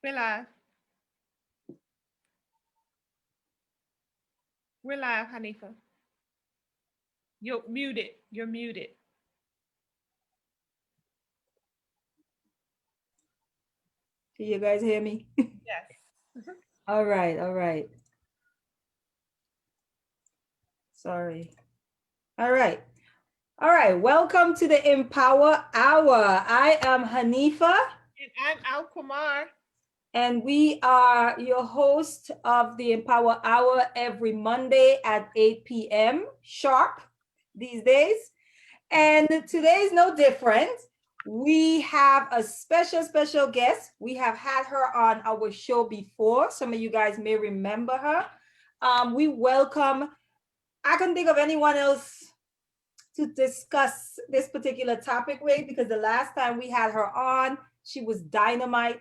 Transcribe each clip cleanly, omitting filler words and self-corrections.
We're live. We're live, Hanifa. You're muted. You're muted. Can you guys hear me? Yes. All right, all right. Sorry. All right. All right. Welcome to the Empower Hour. I am Hanifa, And I'm Al Kumar. and we are your host of the Empower Hour every Monday at 8 p.m. sharp these days. And today is no different. We have a special guest. We have had her on our show before. Some of you guys may remember her. We welcome, I can think of anyone else to discuss this particular topic with, because the last time we had her on, she was dynamite.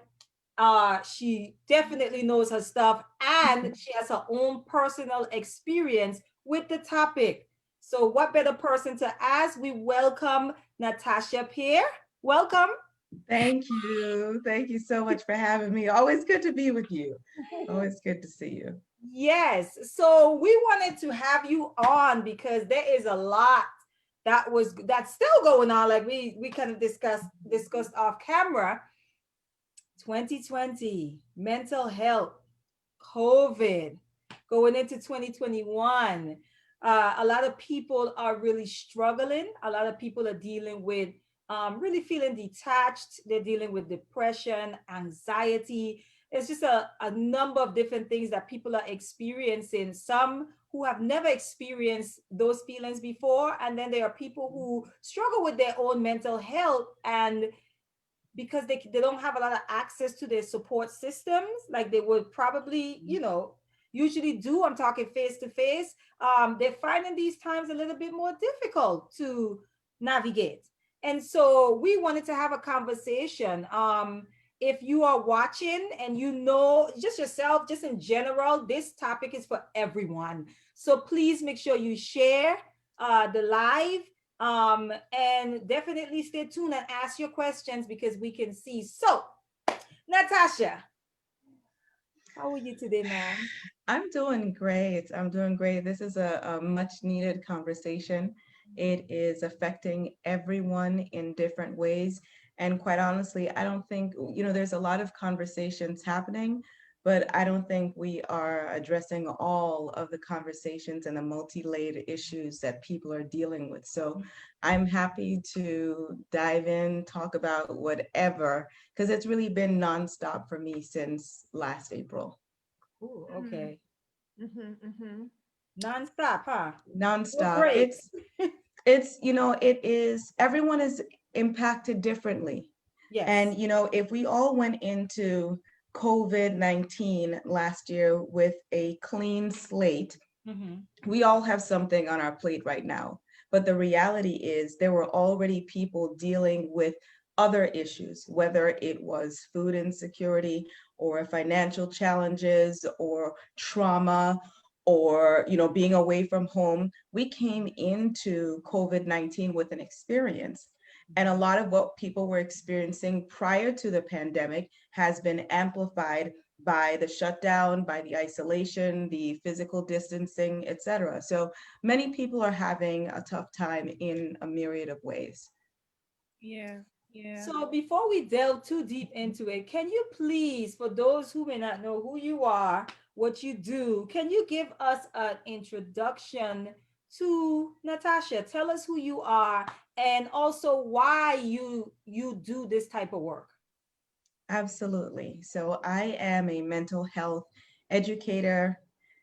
She definitely knows her stuff, and she has her own personal experience with the topic. So, what better person to ask? We welcome Natasha Pierre. Welcome. Thank you. Thank you so much for having me. Always good to be with you. Always good to see you. Yes. So we wanted to have you on because there is a lot that's still going on. Like we kind of discussed off camera. 2020, mental health, COVID, going into 2021. A lot of people are really struggling. A lot of people are dealing with really feeling detached. They're dealing with depression, anxiety. It's just a number of different things that people are experiencing. Some who have never experienced those feelings before. And then there are people who struggle with their own mental health, and because they don't have a lot of access to their support systems like they would probably, usually do. I'm talking face to face. They're finding these times a little bit more difficult to navigate. And so we wanted to have a conversation. If you are watching and you know just yourself, just in general, this topic is for everyone. So please make sure you share the live, and definitely stay tuned and ask your questions because we can see. So, Natasha, how are you today, ma'am? I'm doing great. I'm doing great. This is a much needed conversation. It is affecting everyone in different ways. And quite honestly, I don't think, there's a lot of conversations happening, but I don't think we are addressing all of the conversations and the multi-layered issues that people are dealing with. So I'm happy to dive in, talk about whatever, because it's really been nonstop for me since last April. Oh, okay. Mm-hmm, mm-hmm. Non-stop, huh? No Nonstop. breaks. It is, everyone is impacted differently. Yes. And, if we all went into COVID-19 last year with a clean slate, Mm-hmm. we all have something on our plate right now. But the reality is there were already people dealing with other issues, whether it was food insecurity or financial challenges or trauma or being away from home. We came into COVID-19 with an experience. And a lot of what people were experiencing prior to the pandemic has been amplified by the shutdown, by the isolation, the physical distancing, etc. So many people are having a tough time in a myriad of ways. Yeah, yeah. So before we delve too deep into it, can you please, for those who may not know who you are, what you do, can you give us an introduction to Natasha? Tell us who you are and also why you do this type of work. Absolutely. So I am a mental health educator,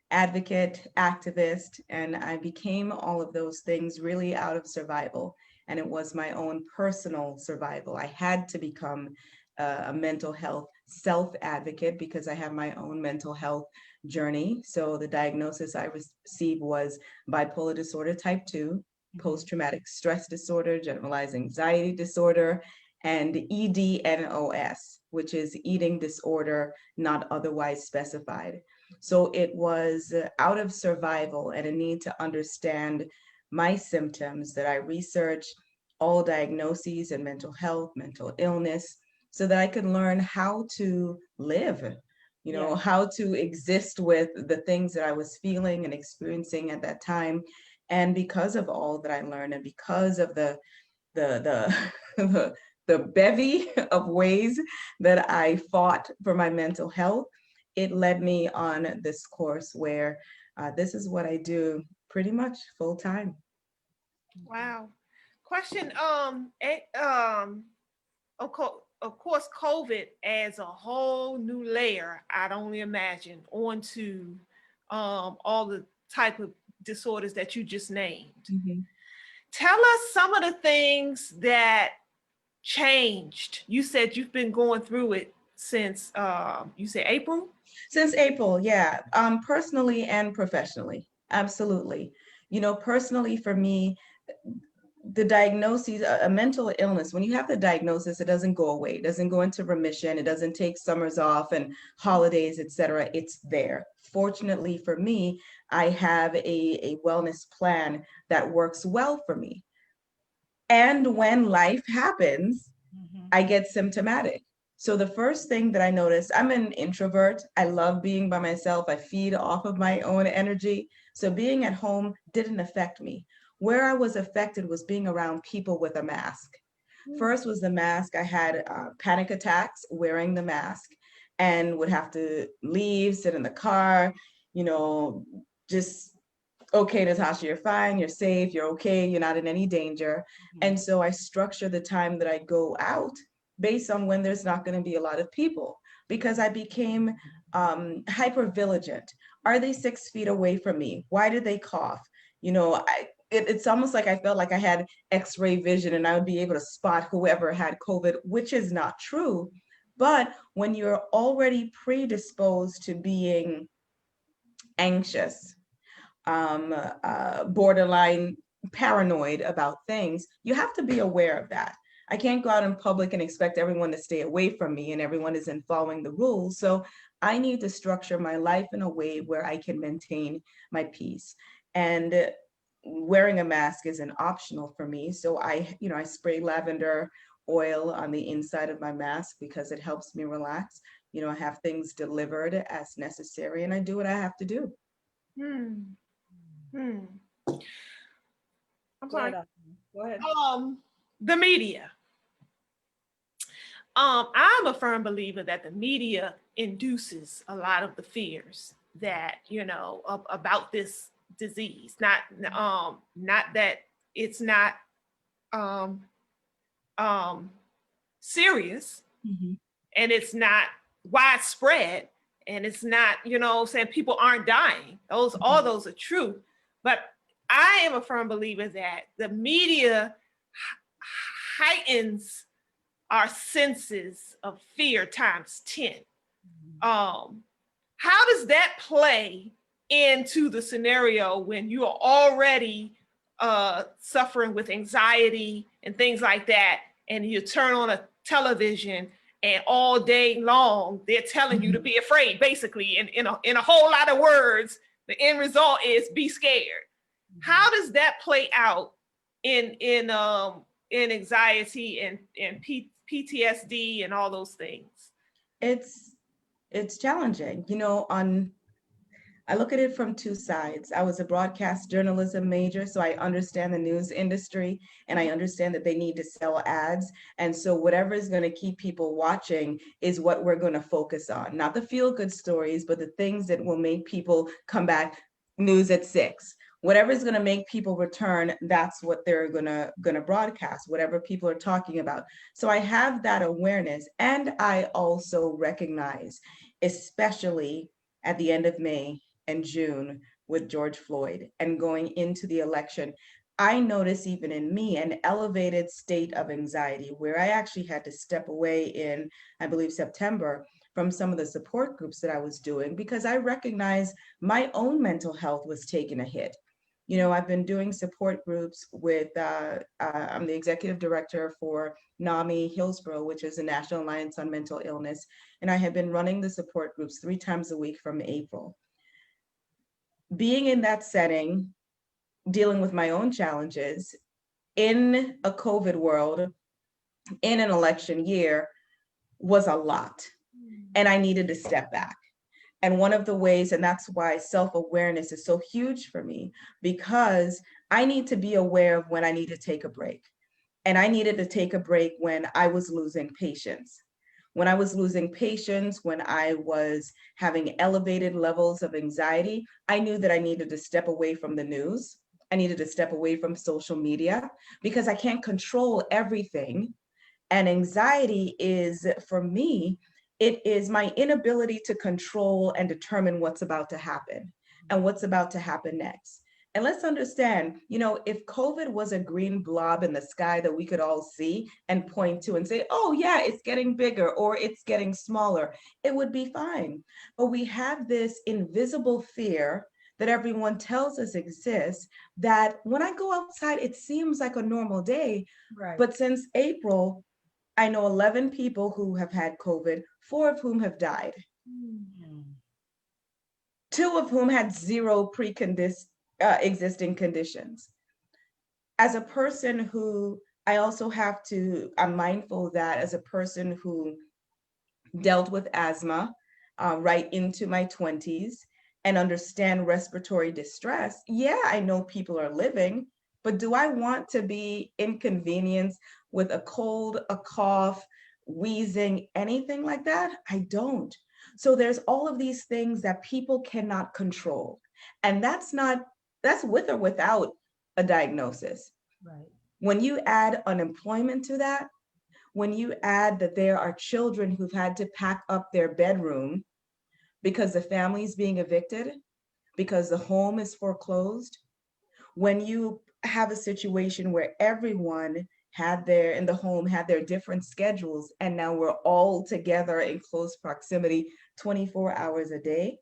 advocate, activist, and I became all of those things really out of survival. And it was my own personal survival. I had to become a mental health self advocate because I have my own mental health journey. So the diagnosis I received was bipolar disorder type 2, Mhm. post traumatic stress disorder, generalized anxiety disorder, and EDNOS, which is eating disorder not otherwise specified. So it was out of survival and a need to understand my symptoms that I researched all diagnoses in mental health, mental illness, so that I could learn how to live, you know, Yeah. how to exist with the things that I was feeling and experiencing at that time. And because of all that I learned, and because of the the bevy of ways that I fought for my mental health, it led me on this course where this is what I do pretty much full time. Wow. Question. Of course, COVID adds a whole new layer, I'd only imagine, onto all the type of disorders that you just named. Mhm. Tell us some of the things that changed. You said you've been going through it since you said April. Since April, yeah, personally and professionally, absolutely. You know, personally for me, the diagnosis, a mental illness, when you have the diagnosis, it doesn't go away, it doesn't go into remission, it doesn't take summers off and holidays, etc. It's there. Fortunately for me, I have a wellness plan that works well for me. And when life happens, Mhm. I get symptomatic. So the first thing that I noticed, I'm an introvert. I love being by myself. I feed off of my own energy. So being at home didn't affect me. Where I was affected was being around people with a mask. First was the mask. I had panic attacks wearing the mask and would have to leave, sit in the car, you know, just, okay, Natasha, you're fine, you're safe, you're okay, you're not in any danger. And so I structure the time that I go out based on when there's not going to be a lot of people, because I became hyper vigilant. Are they 6 feet away from me? Why did they cough? You know, it's almost like I felt like I had X-ray vision and I would be able to spot whoever had COVID, which is not true. But when you're already predisposed to being anxious, borderline paranoid about things, you have to be aware of that. I can't go out in public and expect everyone to stay away from me and everyone isn't following the rules. So I need to structure my life in a way where I can maintain my peace. And wearing a mask isn't optional for me. So I spray lavender oil on the inside of my mask because it helps me relax. You know, I have things delivered as necessary and I do what I have to do. Hmm. Hmm. I'm Go ahead, sorry. Asma. Go ahead. The media. I'm a firm believer that the media induces a lot of the fears that about this disease. Not that it's not um, um, serious, Mhm. and it's not widespread, and it's not saying people aren't dying. All those are true, but I am a firm believer that the media heightens our senses of fear times 10. Um, how does that play into the scenario when you are already suffering with anxiety and things like that, and you turn on a television and all day long they're telling you to be afraid, basically, in a whole lot of words, the end result is be scared. How does that play out in anxiety and PTSD and all those things? It's it's challenging. You know, I look at it from two sides. I was a broadcast journalism major, so I understand the news industry and I understand that they need to sell ads. And so whatever is going to keep people watching is what we're going to focus on. Not the feel-good stories, but the things that will make people come back. News at 6. Whatever is going to make people return, that's what they're gonna broadcast, whatever people are talking about. So I have that awareness. And I also recognize, especially at the end of May and June with George Floyd and going into the election, I noticed even in me an elevated state of anxiety where I actually had to step away in, I believe, September from some of the support groups that I was doing because I recognized my own mental health was taking a hit. You know, I've been doing support groups with, I'm the executive director for NAMI Hillsborough, which is the National Alliance on Mental Illness. And I have been running the support groups 3 times a week from April. Being in that setting, dealing with my own challenges in a COVID world, in an election year, was a lot. And I needed to step back. And one of the ways, and that's why self-awareness is so huge for me, because I need to be aware of when I need to take a break. And I needed to take a break when I was losing patience. When I was losing patience, when I was having elevated levels of anxiety, I knew that I needed to step away from the news. I needed to step away from social media because I can't control everything. And anxiety is, for me, it is my inability to control and determine what's about to happen and what's about to happen next. And let's understand, if COVID was a green blob in the sky that we could all see and point to and say, oh yeah, it's getting bigger or it's getting smaller, it would be fine. But we have this invisible fear that everyone tells us exists, that when I go outside, it seems like a normal day. Right. But since April, I know 11 people who have had COVID, 4 of whom have died. 2 of whom had 0 existing conditions. As a person who, I'm mindful that as a person who dealt with asthma right into my 20s and understand respiratory distress, yeah, I know people are living, but do I want to be inconvenienced with a cold, a cough, wheezing, anything like that? I don't. So there's all of these things that people cannot control. And that's with or without a diagnosis. Right. When you add unemployment to that, when you add that there are children who've had to pack up their bedroom because the family's being evicted, because the home is foreclosed, when you have a situation where everyone in the home had their different schedules, and now we're all together in close proximity 24 hours a day,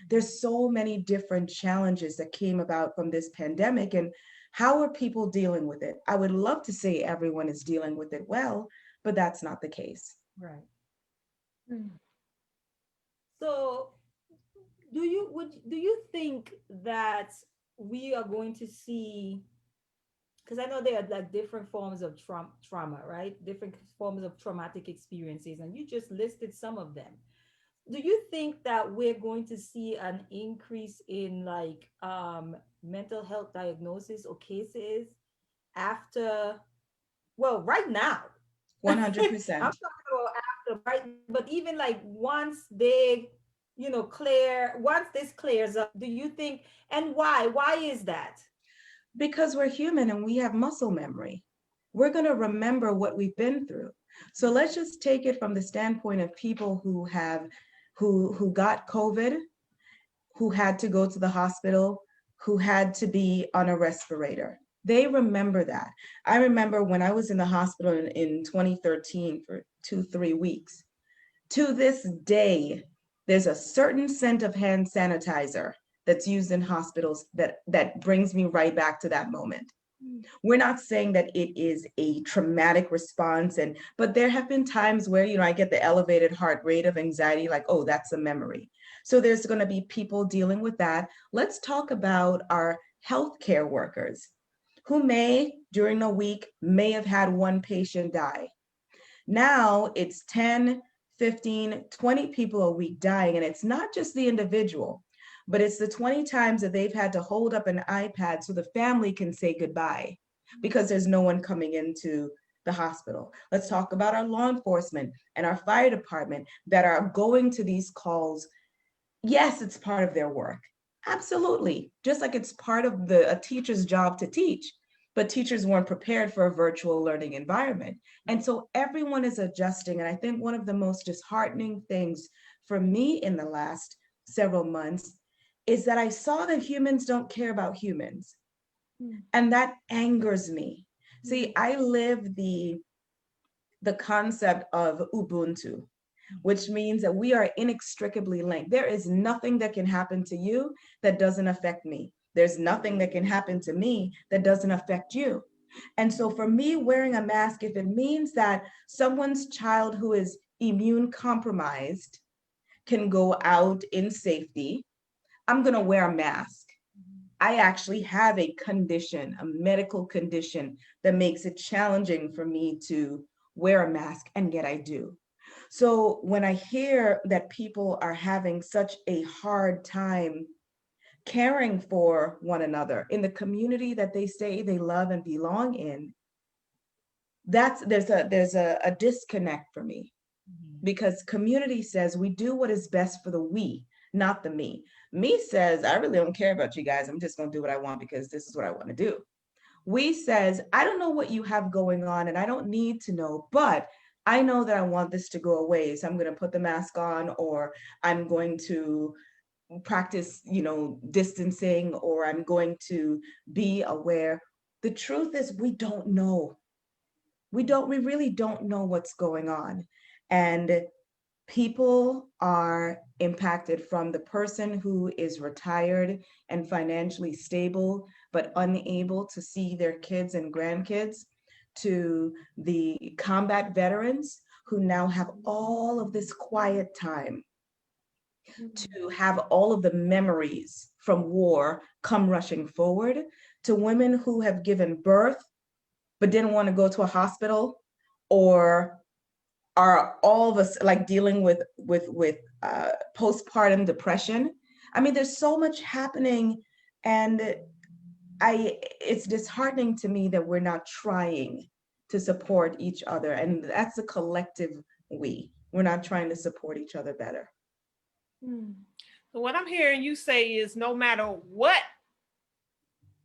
there's so many different challenges that came about from this pandemic. And how are people dealing with it? I would love to say everyone is dealing with it well, but that's not the case. Right. So do you think that we are going to see, because I know there are like different forms of trauma, right? Different forms of traumatic experiences, and you just listed some of them. Do you think that we're going to see an increase in like mental health diagnosis or cases after, well, right now? 100%. I'm talking about after, right? But even like once they, once this clears up, do you think, and why? Why is that? Because we're human and we have muscle memory. We're going to remember what we've been through. So let's just take it from the standpoint of people who got COVID, who had to go to the hospital, who had to be on a respirator. They remember that. I remember when I was in the hospital in 2013 for 2-3 weeks. To this day, there's a certain scent of hand sanitizer that's used in hospitals that brings me right back to that moment. We're not saying that it is a traumatic response, but there have been times where, I get the elevated heart rate of anxiety, like, oh, that's a memory. So there's going to be people dealing with that. Let's talk about our healthcare workers who during a week, may have had 1 patient die. Now it's 10, 15, 20 people a week dying, and it's not just the individual, but it's the 20 times that they've had to hold up an iPad so the family can say goodbye because there's no one coming into the hospital. Let's talk about our law enforcement and our fire department that are going to these calls. Yes, it's part of their work. Absolutely. Just like it's part of a teacher's job to teach, but teachers weren't prepared for a virtual learning environment. And so everyone is adjusting. And I think one of the most disheartening things for me in the last several months is that I saw that humans don't care about humans. And that angers me. See, I live the concept of Ubuntu, which means that we are inextricably linked. There is nothing that can happen to you that doesn't affect me. There's nothing that can happen to me that doesn't affect you. And so for me, wearing a mask, if it means that someone's child who is immune compromised can go out in safety, I'm going to wear a mask. I actually have a condition, a medical condition that makes it challenging for me to wear a mask, and yet I do. So when I hear that people are having such a hard time caring for one another in the community that they say they love and belong in, there's a disconnect for me, because community says we do what is best for the we, not the me. Me says, I really don't care about you guys. I'm just going to do what I want because this is what I want to do. We says, I don't know what you have going on and I don't need to know, but I know that I want this to go away. So I'm going to put the mask on, or I'm going to practice, distancing, or I'm going to be aware. The truth is we don't know. We really don't know what's going on. And people are impacted, from the person who is retired and financially stable, but unable to see their kids and grandkids, to the combat veterans who now have all of this quiet time to have all of the memories from war come rushing forward, to women who have given birth but didn't want to go to a hospital, or are all of us like dealing with postpartum depression. I mean, there's so much happening, and it's disheartening to me that we're not trying to support each other, and that's a collective we. We're not trying to support each other better. So what I'm hearing you say is, no matter what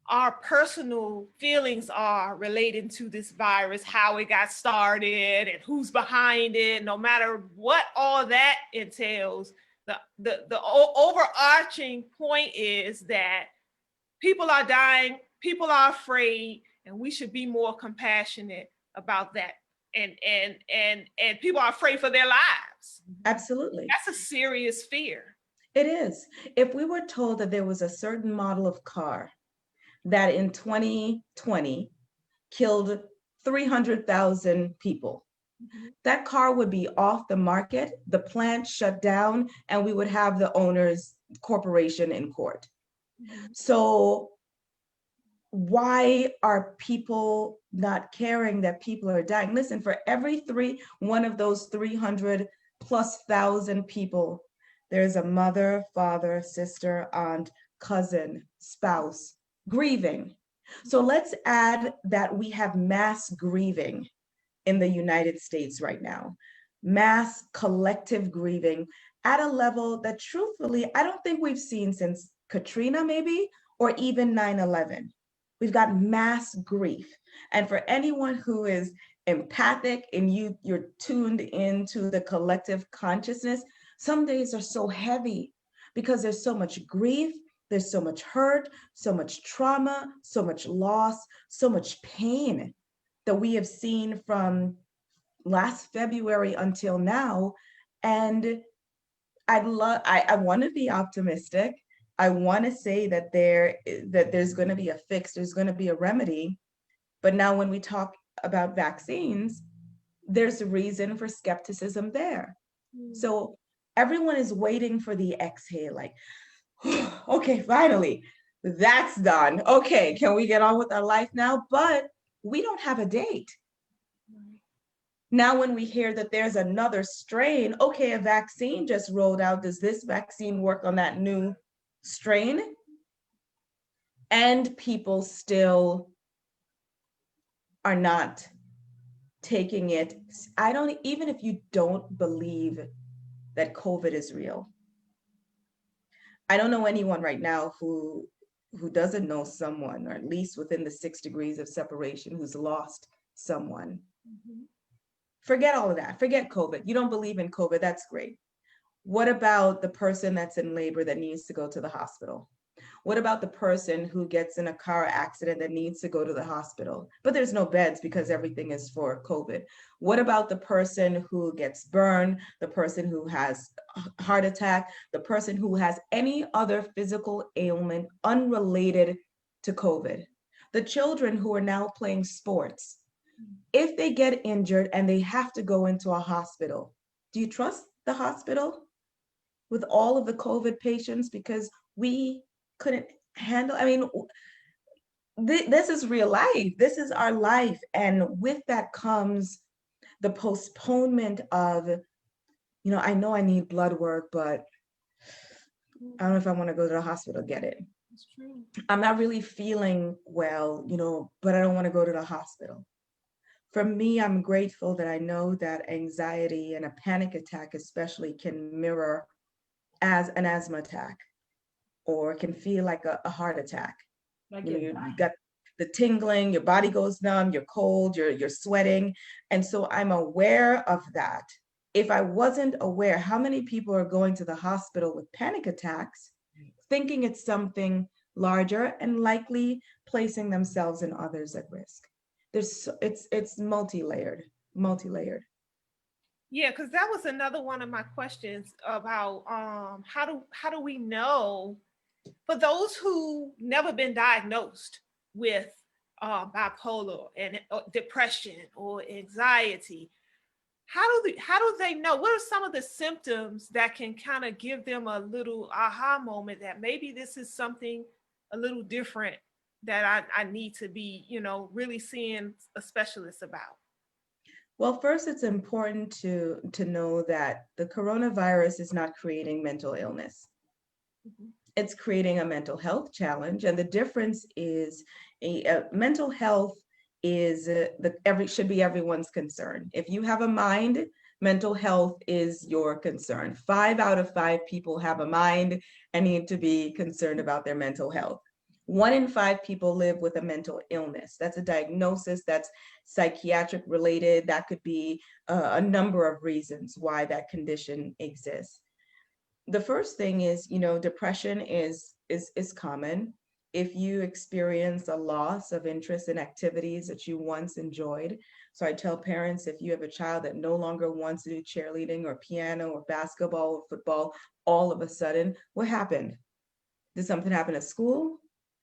our personal feelings are relating to this virus, how it got started and who's behind it, no matter what all that entails, the overarching point is that people are dying, people are afraid, and we should be more compassionate about that. And people are afraid for their lives. Absolutely. That's a serious fear. It is. If we were told that there was a certain model of car that in 2020 killed 300,000 people, that car would be off the market, the plant shut down, and we would have the owner's corporation in court. So why are people not caring that people are dying? Listen, for every one of those 300,000+ people, there's a mother, father, sister, aunt, cousin, spouse grieving. So let's add that we have mass grieving in the United States right now, mass collective grieving at a level that truthfully, I don't think we've seen since Katrina maybe, or even 9/11. We've got mass grief. And for anyone who is empathic and you're tuned into the collective consciousness, some days are so heavy because there's so much grief, there's so much hurt, so much trauma, so much loss, so much pain that we have seen from last February until now. And I want to be optimistic. I want to say that there's going to be a fix, there's going to be a remedy. But now when we talk about vaccines, there's a reason for skepticism there. So everyone is waiting for the exhale, like, okay, finally, that's done. Okay, can we get on with our life now? But we don't have a date. Now, when we hear that there's another strain, okay, a vaccine just rolled out. Does this vaccine work on that new strain? And people still are not taking it. Even if you don't believe that COVID is real, I don't know anyone right now who doesn't know someone, or at least within the 6 degrees of separation, who's lost someone. Forget all of that. Forget COVID. You don't believe in COVID. That's great. What about the person that's in labor that needs to go to the hospital? What about the person who gets in a car accident that needs to go to the hospital, but there's no beds because everything is for COVID? What about the person who gets burned, the person who has a heart attack, the person who has any other physical ailment unrelated to COVID? The children who are now playing sports, if they get injured and they have to go into a hospital, do you trust the hospital with all of the COVID patients? Because we couldn't handle, this is real life. This is our life. And with that comes the postponement of I know I need blood work, but I don't know if I want to go to the hospital to get it. That's true. I'm not really feeling well, but I don't want to go to the hospital. For me, I'm grateful that I know that anxiety and a panic attack especially can mirror as an asthma attack, or can feel like a heart attack. Like You got the tingling, your body goes numb, you're cold, you're sweating. And so I'm aware of that. If I wasn't aware, how many people are going to the hospital with panic attacks, thinking it's something larger and likely placing themselves and others at risk? It's multi-layered. Yeah, because that was another one of my questions about how do we know, for those who never been diagnosed with bipolar and depression or anxiety, how do they know? What are some of the symptoms that can kind of give them a little aha moment that maybe this is something a little different that I need to be, really seeing a specialist about? Well, first, it's important to know that the coronavirus is not creating mental illness. Mhm. It's creating a mental health challenge, and the difference is a mental health is should be everyone's concern. If you have a mind, mental health is your concern. 5 out of 5 people have a mind and need to be concerned about their mental health. 1 in 5 people live with a mental illness. That's a diagnosis that's psychiatric related. That could be a number of reasons why that condition exists. The first thing is, depression is common. If you experience a loss of interest in activities that you once enjoyed. So I tell parents, if you have a child that no longer wants to do cheerleading or piano or basketball or football, all of a sudden, what happened? Did something happen at school?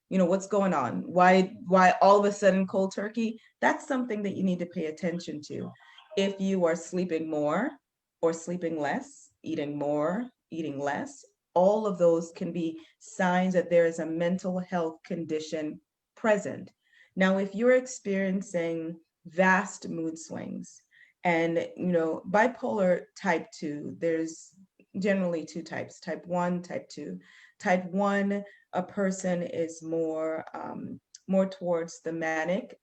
What's going on? Why all of a sudden cold turkey? That's something that you need to pay attention to. If you are sleeping more or sleeping less, eating more, eating less, all of those can be signs that there is a mental health condition present. Now, if you're experiencing vast mood swings, and bipolar type 2, there's generally 2 types, type 1, type 2. Type 1, a person is more towards the manic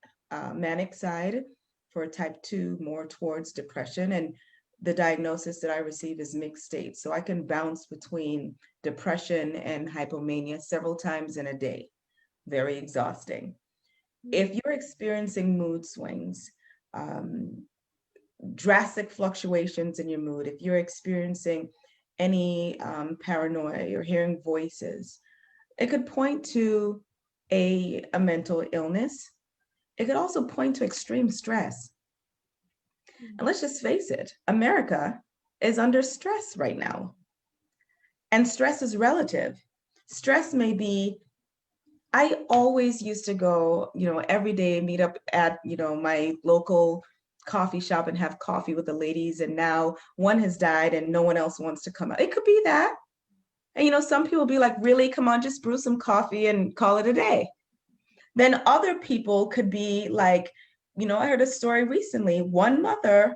side. For type 2, more towards depression. And the diagnosis that I receive is mixed state. So I can bounce between depression and hypomania several times in a day. Very exhausting. If you're experiencing mood swings, drastic fluctuations in your mood, if you're experiencing any paranoia, you're hearing voices, it could point to a mental illness. It could also point to extreme stress. And let's just face it, America is under stress right now. And stress is relative. Stress may be, I always used to go, every day, meet up at, my local coffee shop and have coffee with the ladies. And now one has died and no one else wants to come out. It could be that. And, some people be like, really, come on, just brew some coffee and call it a day. Then other people could be like, I heard a story recently. One mother,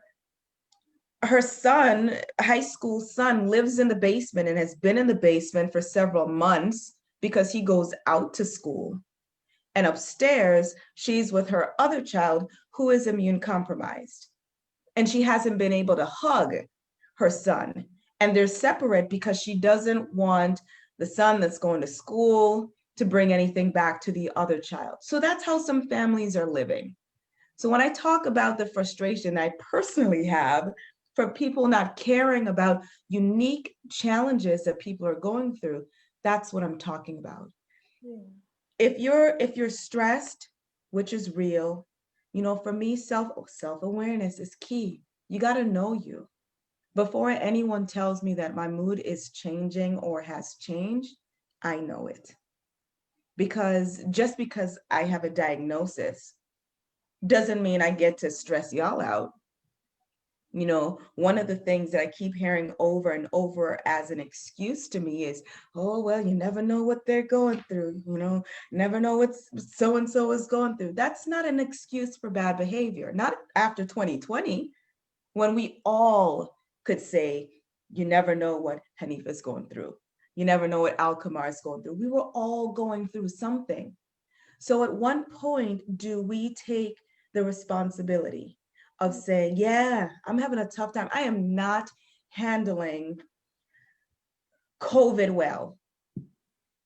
her son, high school son, lives in the basement and has been in the basement for several months because he goes out to school. And upstairs, she's with her other child who is immune compromised. And she hasn't been able to hug her son. And they're separate because she doesn't want the son that's going to school to bring anything back to the other child. So that's how some families are living. So when I talk about the frustration I personally have for people not caring about unique challenges that people are going through, that's what I'm talking about. Yeah. If you're stressed, which is real, for me, self-awareness is key. You got to know you. Before anyone tells me that my mood is changing or has changed, I know it. Because just because I have a diagnosis doesn't mean I get to stress y'all out. One of the things that I keep hearing over and over as an excuse to me is, oh, well, you never know what they're going through, never know what so-and-so is going through. That's not an excuse for bad behavior, not after 2020, when we all could say You never know what Hanifa's going through. You never know what Alkamar is going through. We were all going through something. So at one point, do we take the responsibility of saying, yeah, I'm having a tough time. I am not handling COVID well.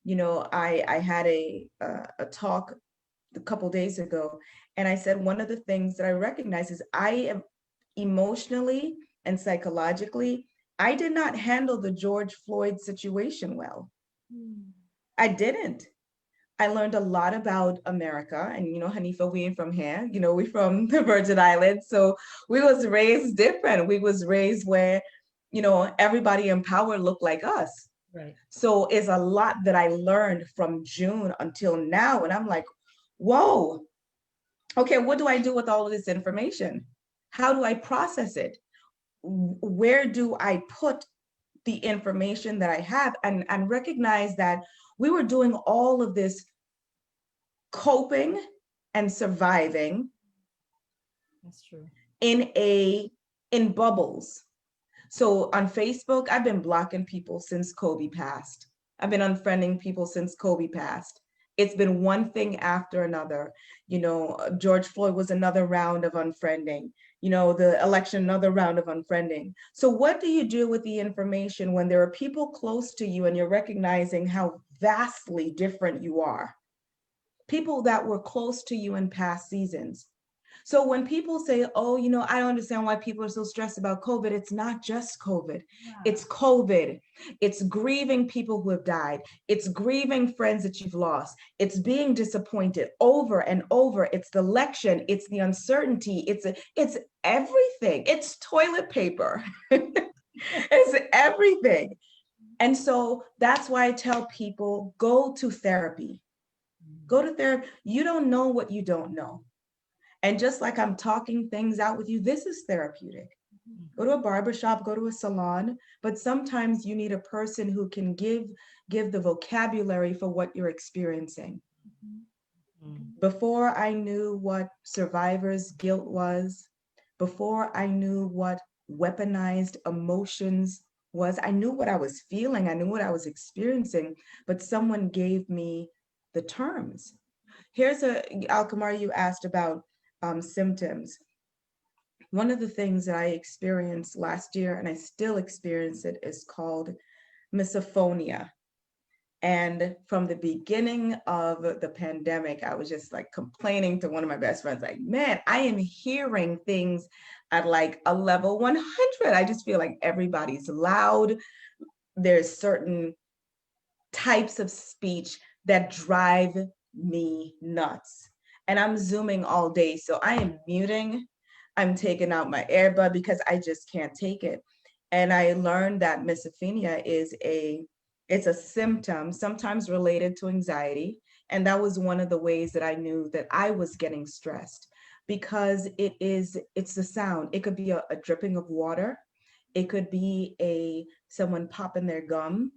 You know, I had a talk a couple days ago, and I said one of the things that I recognize is I am emotionally and psychologically, I did not handle the George Floyd situation well. I didn't. I learned a lot about America, and you know, Hanifa, we ain't from here. You know, we from the Virgin Islands, so we was raised different. We was raised where, you know, everybody in power looked like us. Right. So it's a lot that I learned from June until now, and I'm like, whoa, okay, what do I do with all of this information? How do I process it? Where do I put the information that I have, and recognize that we were doing all of this coping and surviving That's true. in bubbles. So on Facebook, I've been blocking people since Kobe passed. I've been unfriending people since Kobe passed. It's been one thing after another. You know, George Floyd was another round of unfriending. You know, the election, another round of unfriending. So what do you do with the information when there are people close to you and you're recognizing how vastly different you are? People that were close to you in past seasons. So when people say, oh, you know, I don't understand why people are so stressed about COVID, it's not just COVID. It's COVID. It's grieving people who have died. It's grieving friends that you've lost. It's being disappointed over and over. It's the election. It's the uncertainty. It's everything. It's toilet paper. It's everything. And so that's why I tell people, go to therapy. Go to therapy. You don't know what you don't know. And just like I'm talking things out with you, this is therapeutic. Go to a barbershop, go to a salon, but sometimes you need a person who can give the vocabulary for what you're experiencing. Before I knew what survivor's guilt was, before I knew what weaponized emotions was, I knew what I was feeling, I knew what I was experiencing, but someone gave me the terms. Here's Alkamar, you asked about symptoms. One of the things that I experienced last year, and I still experience it, is called misophonia. And from the beginning of the pandemic, I was just like complaining to one of my best friends, like, man, I am hearing things at like a level 100. I just feel like everybody's loud. There's certain types of speech that drive me nuts. And I'm Zooming all day. So I am muting. I'm taking out my earbud because I just can't take it. And I learned that misophonia it's a symptom, sometimes related to anxiety. And that was one of the ways that I knew that I was getting stressed, because it's the sound. It could be a dripping of water. It could be someone popping their gum.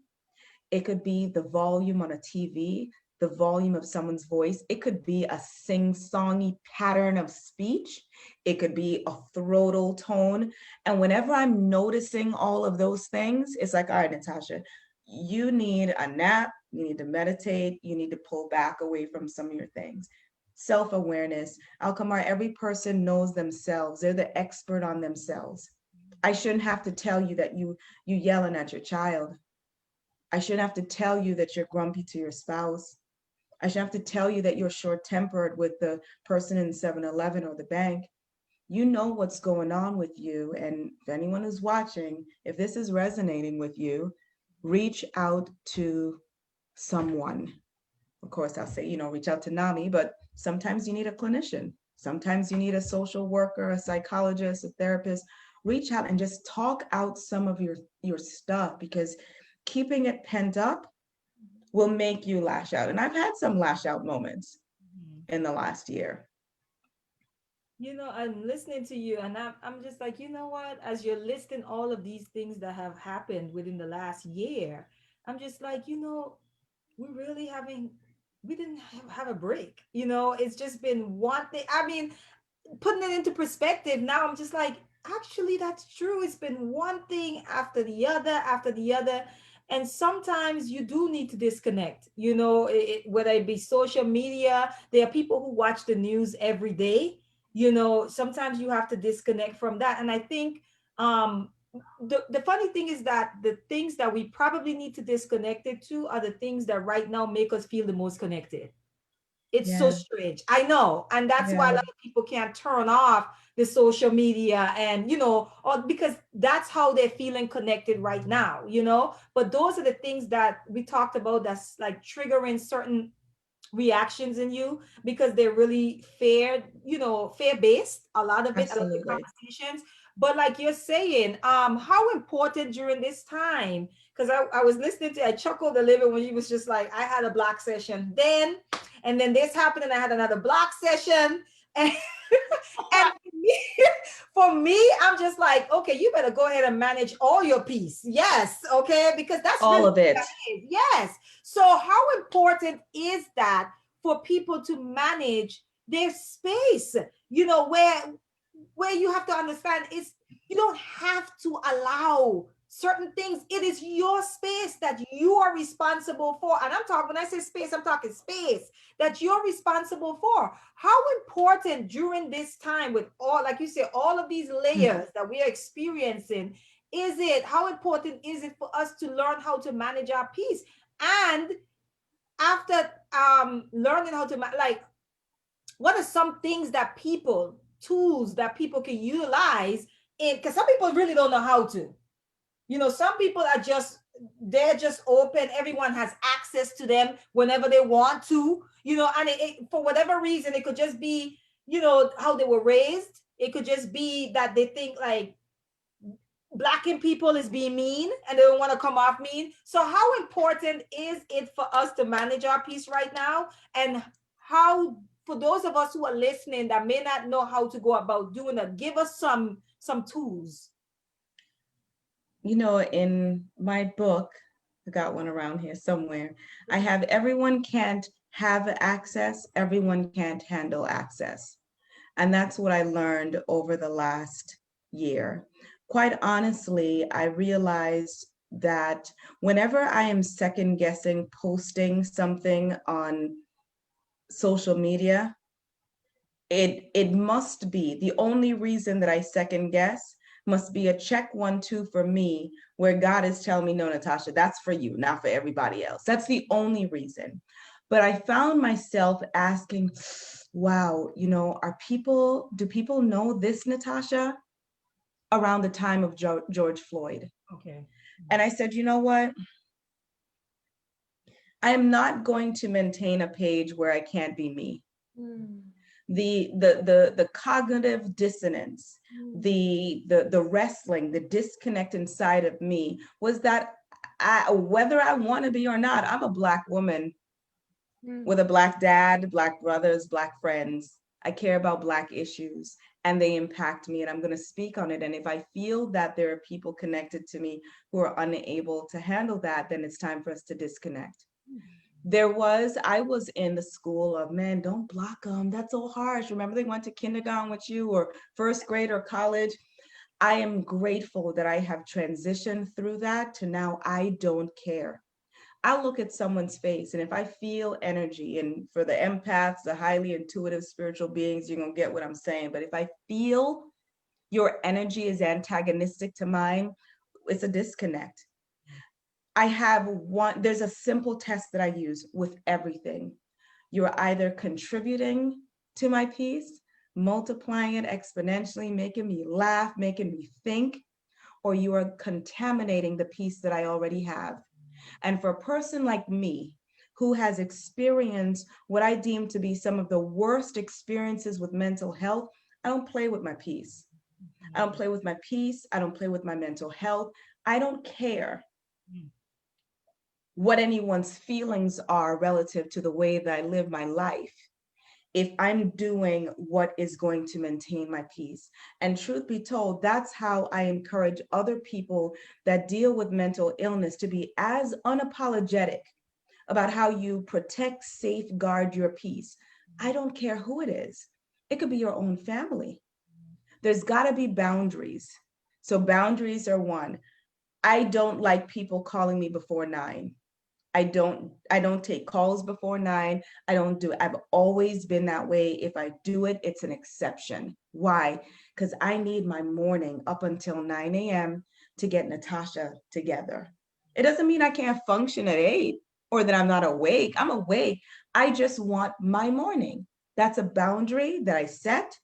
It could be the volume on a TV, the volume of someone's voice. It could be a sing-songy pattern of speech. It could be a throatal tone. And whenever I'm noticing all of those things, it's like, all right, Natasha, you need a nap, you need to meditate, you need to pull back away from some of your things. Self-awareness. Alkamar, every person knows themselves. They're the expert on themselves. I shouldn't have to tell you that you yelling at your child. I shouldn't have to tell you that you're grumpy to your spouse. I shouldn't have to tell you that you're short-tempered with the person in 7-Eleven or the bank. You know what's going on with you. And if anyone is watching, if this is resonating with you, reach out to someone. Of course, I'll say, reach out to NAMI, but sometimes you need a clinician. Sometimes you need a social worker, a psychologist, a therapist. Reach out and just talk out some of your stuff, because keeping it pent up will make you lash out. And I've had some lash out moments in the last year. I'm listening to you, and I'm just like, you know what? As you're listing all of these things that have happened within the last year, I'm just like, we didn't have a break. It's just been one thing. I mean, putting it into perspective, now I'm just like, actually, that's true. It's been one thing after the other, after the other. And sometimes you do need to disconnect, whether it be social media. There are people who watch the news every day. Sometimes you have to disconnect from that. And I think the funny thing is that the things that we probably need to disconnect it to are the things that right now make us feel the most connected. It's so Yeah, strange. I know. And that's why a yeah, lot of people can't turn off the social media and, or because that's how they're feeling connected right now. But those are the things that we talked about that's like triggering certain reactions in you because they're really fair based, a lot of it, a lot of the absolutely. conversations. But like you're saying, how important during this time, because I was listening to, I chuckled a little when you was just like, I had a block session then, and then this happened and I had another block session. And, and for me, I'm just like, okay, you better go ahead and manage all your peace. Yes. Okay. Because that's All really of what it. that is. Yes. So how important is that for people to manage their space, where you have to understand is you don't have to allow certain things. It is your space that you are responsible for. And I'm talking, when I say space, I'm talking space that you're responsible for. How important during this time with all, like you say, all of these layers that we are experiencing, how important is it for us to learn how to manage our peace? And after learning how to like, what are some things that tools that people can utilize in, because some people really don't know how to. Some people they're just open. Everyone has access to them whenever they want to, and for whatever reason, it could just be, how they were raised. It could just be that they think like blacking people is being mean and they don't want to come off mean. So how important is it for us to manage our peace right now? And how, for those of us who are listening that may not know how to go about doing it, give us some tools. In my book, I got one around here somewhere. I have everyone can't have access, everyone can't handle access. And that's what I learned over the last year. Quite honestly, I realized that whenever I am second guessing posting something on social media, it must be the only reason that I second guess must be a check 1-2 for me, where God is telling me, no, Natasha, that's for you, not for everybody else. That's the only reason. But I found myself asking, wow, do people know this Natasha around the time of George Floyd? Okay. And I said, you know what? I am not going to maintain a page where I can't be me. The cognitive dissonance, the wrestling, the disconnect inside of me was that whether I want to be or not, I'm a Black woman with a Black dad, Black brothers, Black friends. I care about Black issues and they impact me, and I'm going to speak on it. And if I feel that there are people connected to me who are unable to handle that, then it's time for us to disconnect. I was in the school of, man, don't block them. That's so harsh. Remember, they went to kindergarten with you or first grade or college. I am grateful that I have transitioned through that to now I don't care. I'll look at someone's face, and if I feel energy, and for the empaths, the highly intuitive spiritual beings, you're going to get what I'm saying. But if I feel your energy is antagonistic to mine, it's a disconnect. There's a simple test that I use with everything. You're either contributing to my peace, multiplying it exponentially, making me laugh, making me think, or you are contaminating the peace that I already have. And for a person like me, who has experienced what I deem to be some of the worst experiences with mental health, I don't play with my peace. I don't play with my peace. I don't play with my mental health. I don't care what anyone's feelings are relative to the way that I live my life, if I'm doing what is going to maintain my peace. And truth be told, that's how I encourage other people that deal with mental illness to be as unapologetic about how you protect, safeguard your peace. I don't care who it is. It could be your own family. there's got to be boundaries. So boundaries are one. I don't like people calling me before 9. I don't take calls before 9. I've always been that way. If I do it, it's an exception. Why? Because I need my morning up until 9 a.m. to get Natasha together. It doesn't mean I can't function at 8 or that I'm not awake. I'm awake. I just want my morning. That's a boundary that I set,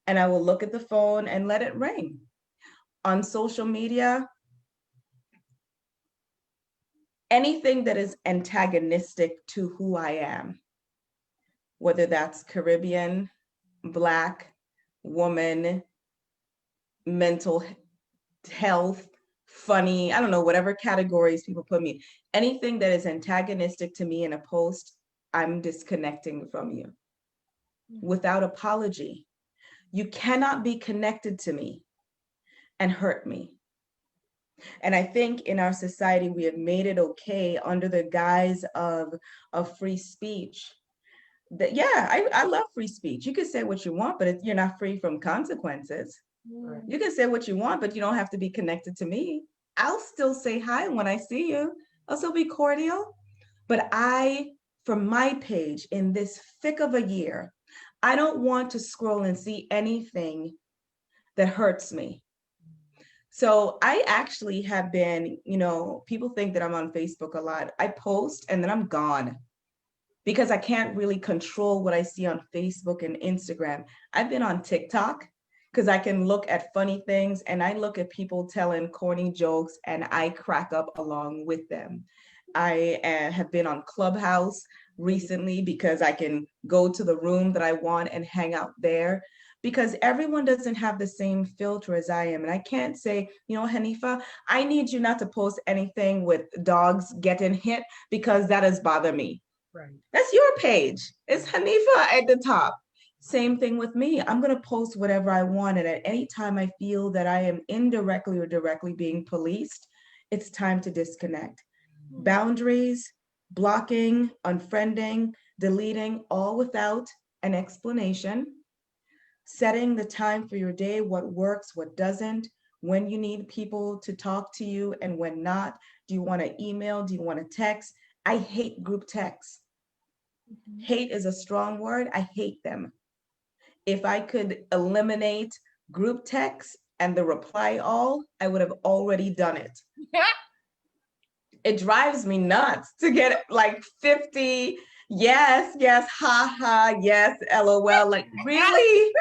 and I will look at the phone and let it ring. On social media, anything that is antagonistic to who I am, whether that's Caribbean, Black, woman, mental health, funny, I don't know, whatever categories people put me, anything that is antagonistic to me in a post, I'm disconnecting from you without apology. You cannot be connected to me and hurt me. And I think in our society, we have made it okay under the guise of free speech. That, yeah, I love free speech. You can say what you want, but you're not free from consequences. Right. You can say what you want, but you don't have to be connected to me. I'll still say hi when I see you. I'll still be cordial. But from my page in this thick of a year, I don't want to scroll and see anything that hurts me. So I actually have been, people think that I'm on Facebook a lot. I post and then I'm gone because I can't really control what I see on Facebook and Instagram. I've been on TikTok because I can look at funny things, and I look at people telling corny jokes and I crack up along with them. I have been on Clubhouse recently because I can go to the room that I want and hang out there, because everyone doesn't have the same filter as I am. And I can't say, Hanifa, I need you not to post anything with dogs getting hit because that has bothered me. Right. That's your page. It's Hanifa at the top. Same thing with me. I'm going to post whatever I want. And at any time I feel that I am indirectly or directly being policed, it's time to disconnect. Boundaries, blocking, unfriending, deleting, all without an explanation. Setting the time for your day, what works, what doesn't, when you need people to talk to you and when not. Do you want to email? Do you want to text? I hate group texts. Hate is a strong word. I hate them. If I could eliminate group texts and the reply all, I would have already done it. It drives me nuts to get like 50, yes, ha, yes, LOL. Like, really?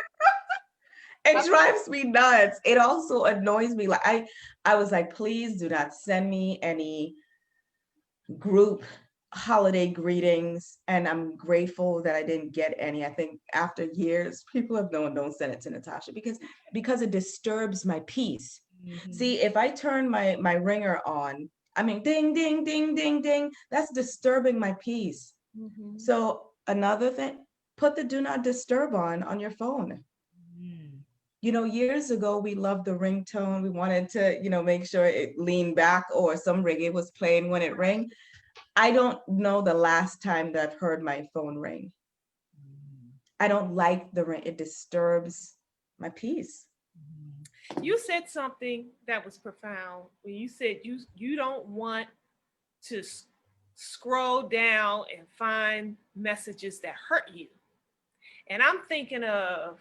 It drives me nuts. It also annoys me. Like I was like, please do not send me any group holiday greetings. And I'm grateful that I didn't get any. I think after years, people have known, don't send it to Natasha because it disturbs my peace. Mm-hmm. See, if I turn my ringer on, I mean, ding, ding, ding, ding, ding, that's disturbing my peace. Mm-hmm. So another thing, put the do not disturb on your phone. Years ago, we loved the ringtone. We wanted to, make sure it leaned back or some reggae was playing when it rang. I don't know the last time that I've heard my phone ring. I don't like the ring. It disturbs my peace. You said something that was profound when you said you don't want to scroll down and find messages that hurt you. And I'm thinking of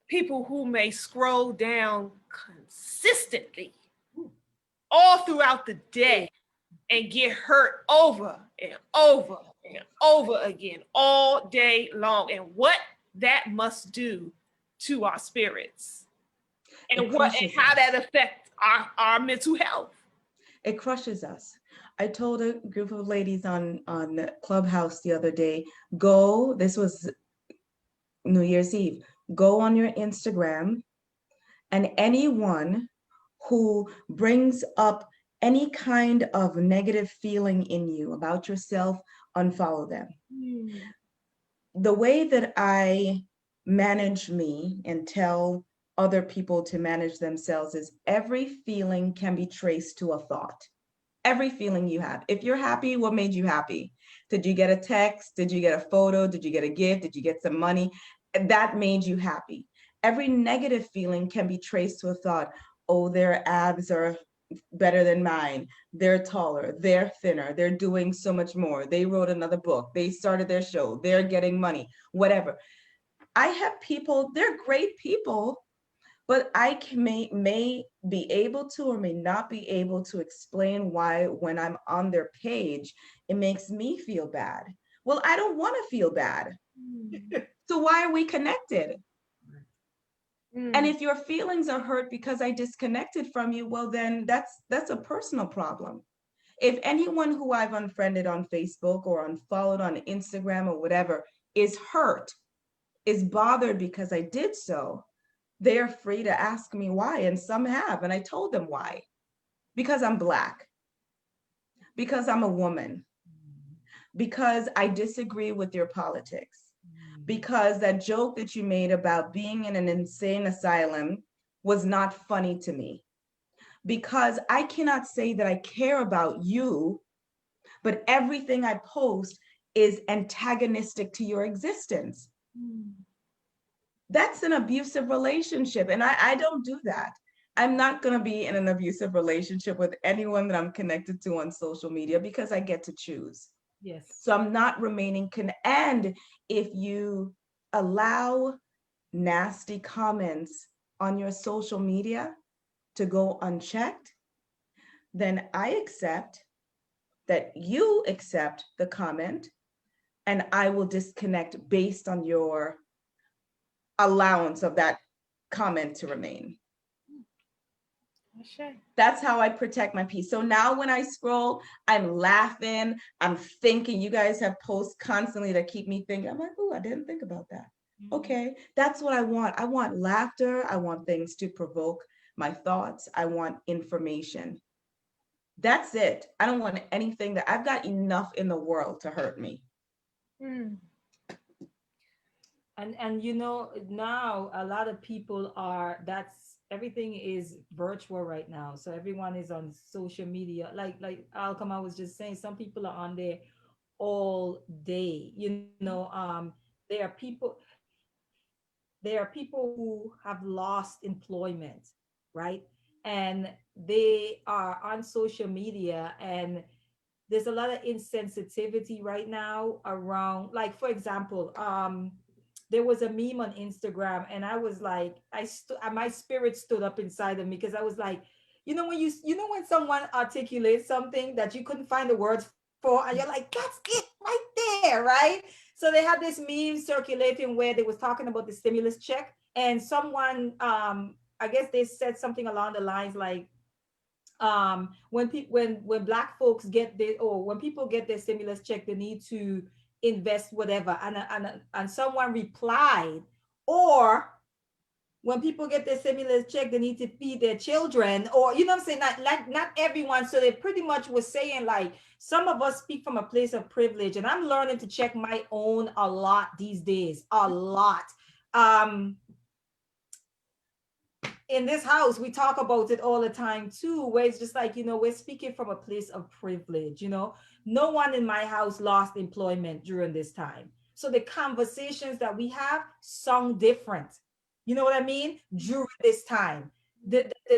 people who may scroll down consistently all throughout the day and get hurt over and over and over again all day long, and what that must do to our spirits and how that affects our mental health. It crushes us. I told a group of ladies on Clubhouse the other day, this was New Year's Eve, go on your Instagram, and anyone who brings up any kind of negative feeling in you about yourself, unfollow them. The way that I manage me and tell other people to manage themselves is every feeling can be traced to a thought. Every feeling you have. If you're happy, what made you happy? Did you get a text? Did you get a photo? Did you get a gift? Did you get some money? That made you happy. Every negative feeling can be traced to a thought. Oh, their abs are better than mine. They're taller, they're thinner, they're doing so much more. They wrote another book, they started their show, they're getting money, whatever. I have people, they're great people, but may be able to or may not be able to explain why when I'm on their page, it makes me feel bad. Well, I don't want to feel bad. So why are we connected? And if your feelings are hurt because I disconnected from you, well, then that's a personal problem. If anyone who I've unfriended on Facebook or unfollowed on Instagram or whatever is hurt, is bothered because I did so, they are free to ask me why. And some have. And I told them why. Because I'm Black. Because I'm a woman. Because I disagree with your politics. Because that joke that you made about being in an insane asylum was not funny to me. Because I cannot say that I care about you, but everything I post is antagonistic to your existence. That's an abusive relationship. And I don't do that. I'm not going to be in an abusive relationship with anyone that I'm connected to on social media because I get to choose. Yes. So I'm not remaining and if you allow nasty comments on your social media to go unchecked, then I accept that you accept the comment and I will disconnect based on your allowance of that comment to remain. That's how I protect my peace. So now when I scroll, I'm laughing, I'm thinking. You guys have posts constantly that keep me thinking. I'm like, oh, I didn't think about that. Okay, that's what I want. I want laughter. I want things to provoke my thoughts. I want information. That's it. I don't want anything that I've got enough in the world to hurt me. And you know, now a lot of people are, everything is virtual right now. So everyone is on social media. Like Alcama was just saying, some people are on there all day. You know, there are people who have lost employment, right? And they are on social media, and there's a lot of insensitivity right now around, like, for example, there was a meme on Instagram, and I was like, my spirit stood up inside of me, because I was like, you know, when someone articulates something that you couldn't find the words for, and you're like, that's it right there, right? So they had this meme circulating where they was talking about the stimulus check, and someone, I guess they said something along the lines like, when Black folks get when people get their stimulus check, they need to invest whatever, and someone replied, or when people get their stimulus check, they need to feed their children, or, you know what I'm saying, not everyone. So they pretty much was saying, like, some of us speak from a place of privilege, and I'm learning to check my own a lot these days, a lot. In this house, we talk about it all the time too, where it's just like, you know, we're speaking from a place of privilege. You know, no one in my house lost employment during this time. So the conversations that we have sound different. You know what I mean? During this time,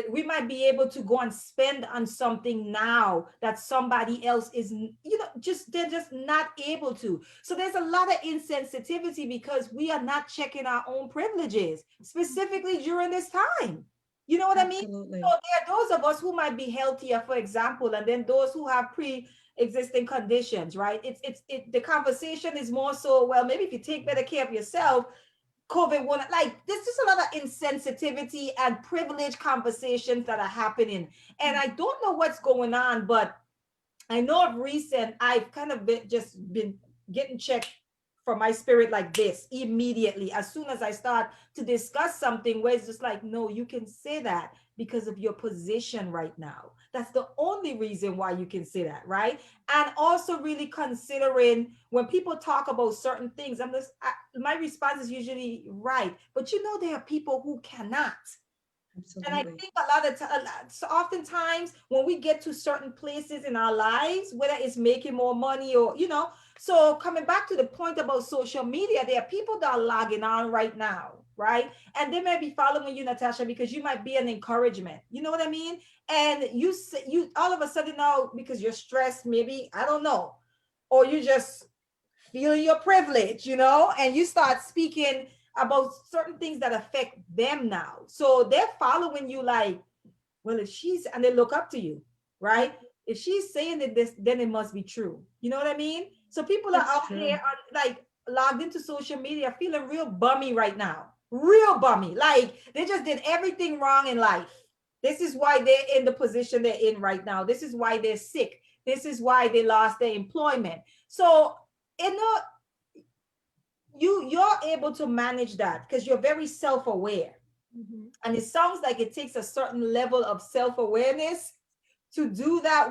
we might be able to go and spend on something now that somebody else is, you know, they're just not able to. So there's a lot of insensitivity because we are not checking our own privileges, specifically during this time. You know what Absolutely. I mean? So there are those of us who might be healthier, for example, and then those who have pre-existing conditions, right? The conversation is more so, well, maybe if you take better care of yourself, COVID won't, like, there's just a lot of insensitivity and privilege conversations that are happening. And I don't know what's going on, but I know of recent, I've kind of been getting checked for my spirit like this immediately. As soon as I start to discuss something where it's just like, no, you can say that because of your position right now. That's the only reason why you can say that, right? And also really considering when people talk about certain things, my response is usually right. But you know, there are people who cannot. Absolutely. And I think a lot of times, so oftentimes when we get to certain places in our lives, whether it's making more money or, you know, so coming back to the point about social media, there are people that are logging on right now, right? And they may be following you, Natasha, because you might be an encouragement. You know what I mean? And you all of a sudden now, because you're stressed, maybe, I don't know, or you just feel your privilege, and you start speaking about certain things that affect them now. So they're following you like, well, and they look up to you, right? If she's saying this, then it must be true. You know what I mean? So people are out here like logged into social media feeling real bummy right now. Real bummy. Like they just did everything wrong in life. This is why they're in the position they're in right now. This is why they're sick. This is why they lost their employment. So, you're able to manage that because you're very self-aware. Mm-hmm. And it sounds like it takes a certain level of self-awareness to do that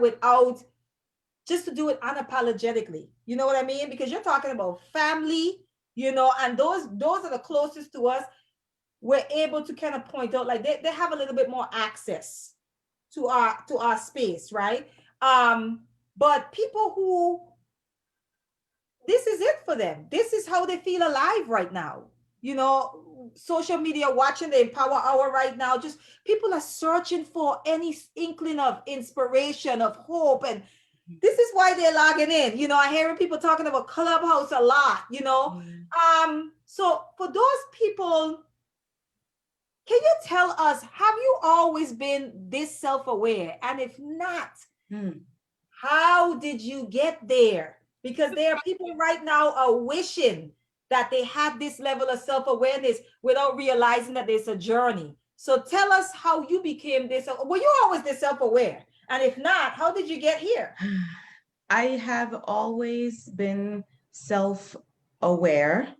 just to do it unapologetically. You know what I mean? Because you're talking about family, and those are the closest to us. We're able to kind of point out like they have a little bit more access to our space, right? But people who, this is it for them. This is how they feel alive right now. Social media, watching the Empower Hour right now, just people are searching for any inkling of inspiration, of hope. And this is why they're logging in. I hear people talking about Clubhouse a lot, So for those people, can you tell us, have you always been this self-aware? And if not, how did you get there? Because there are people right now are wishing that they had this level of self-awareness without realizing that there's a journey. So tell us how you became this. Were you always this self-aware? And if not, how did you get here? I have always been self-aware,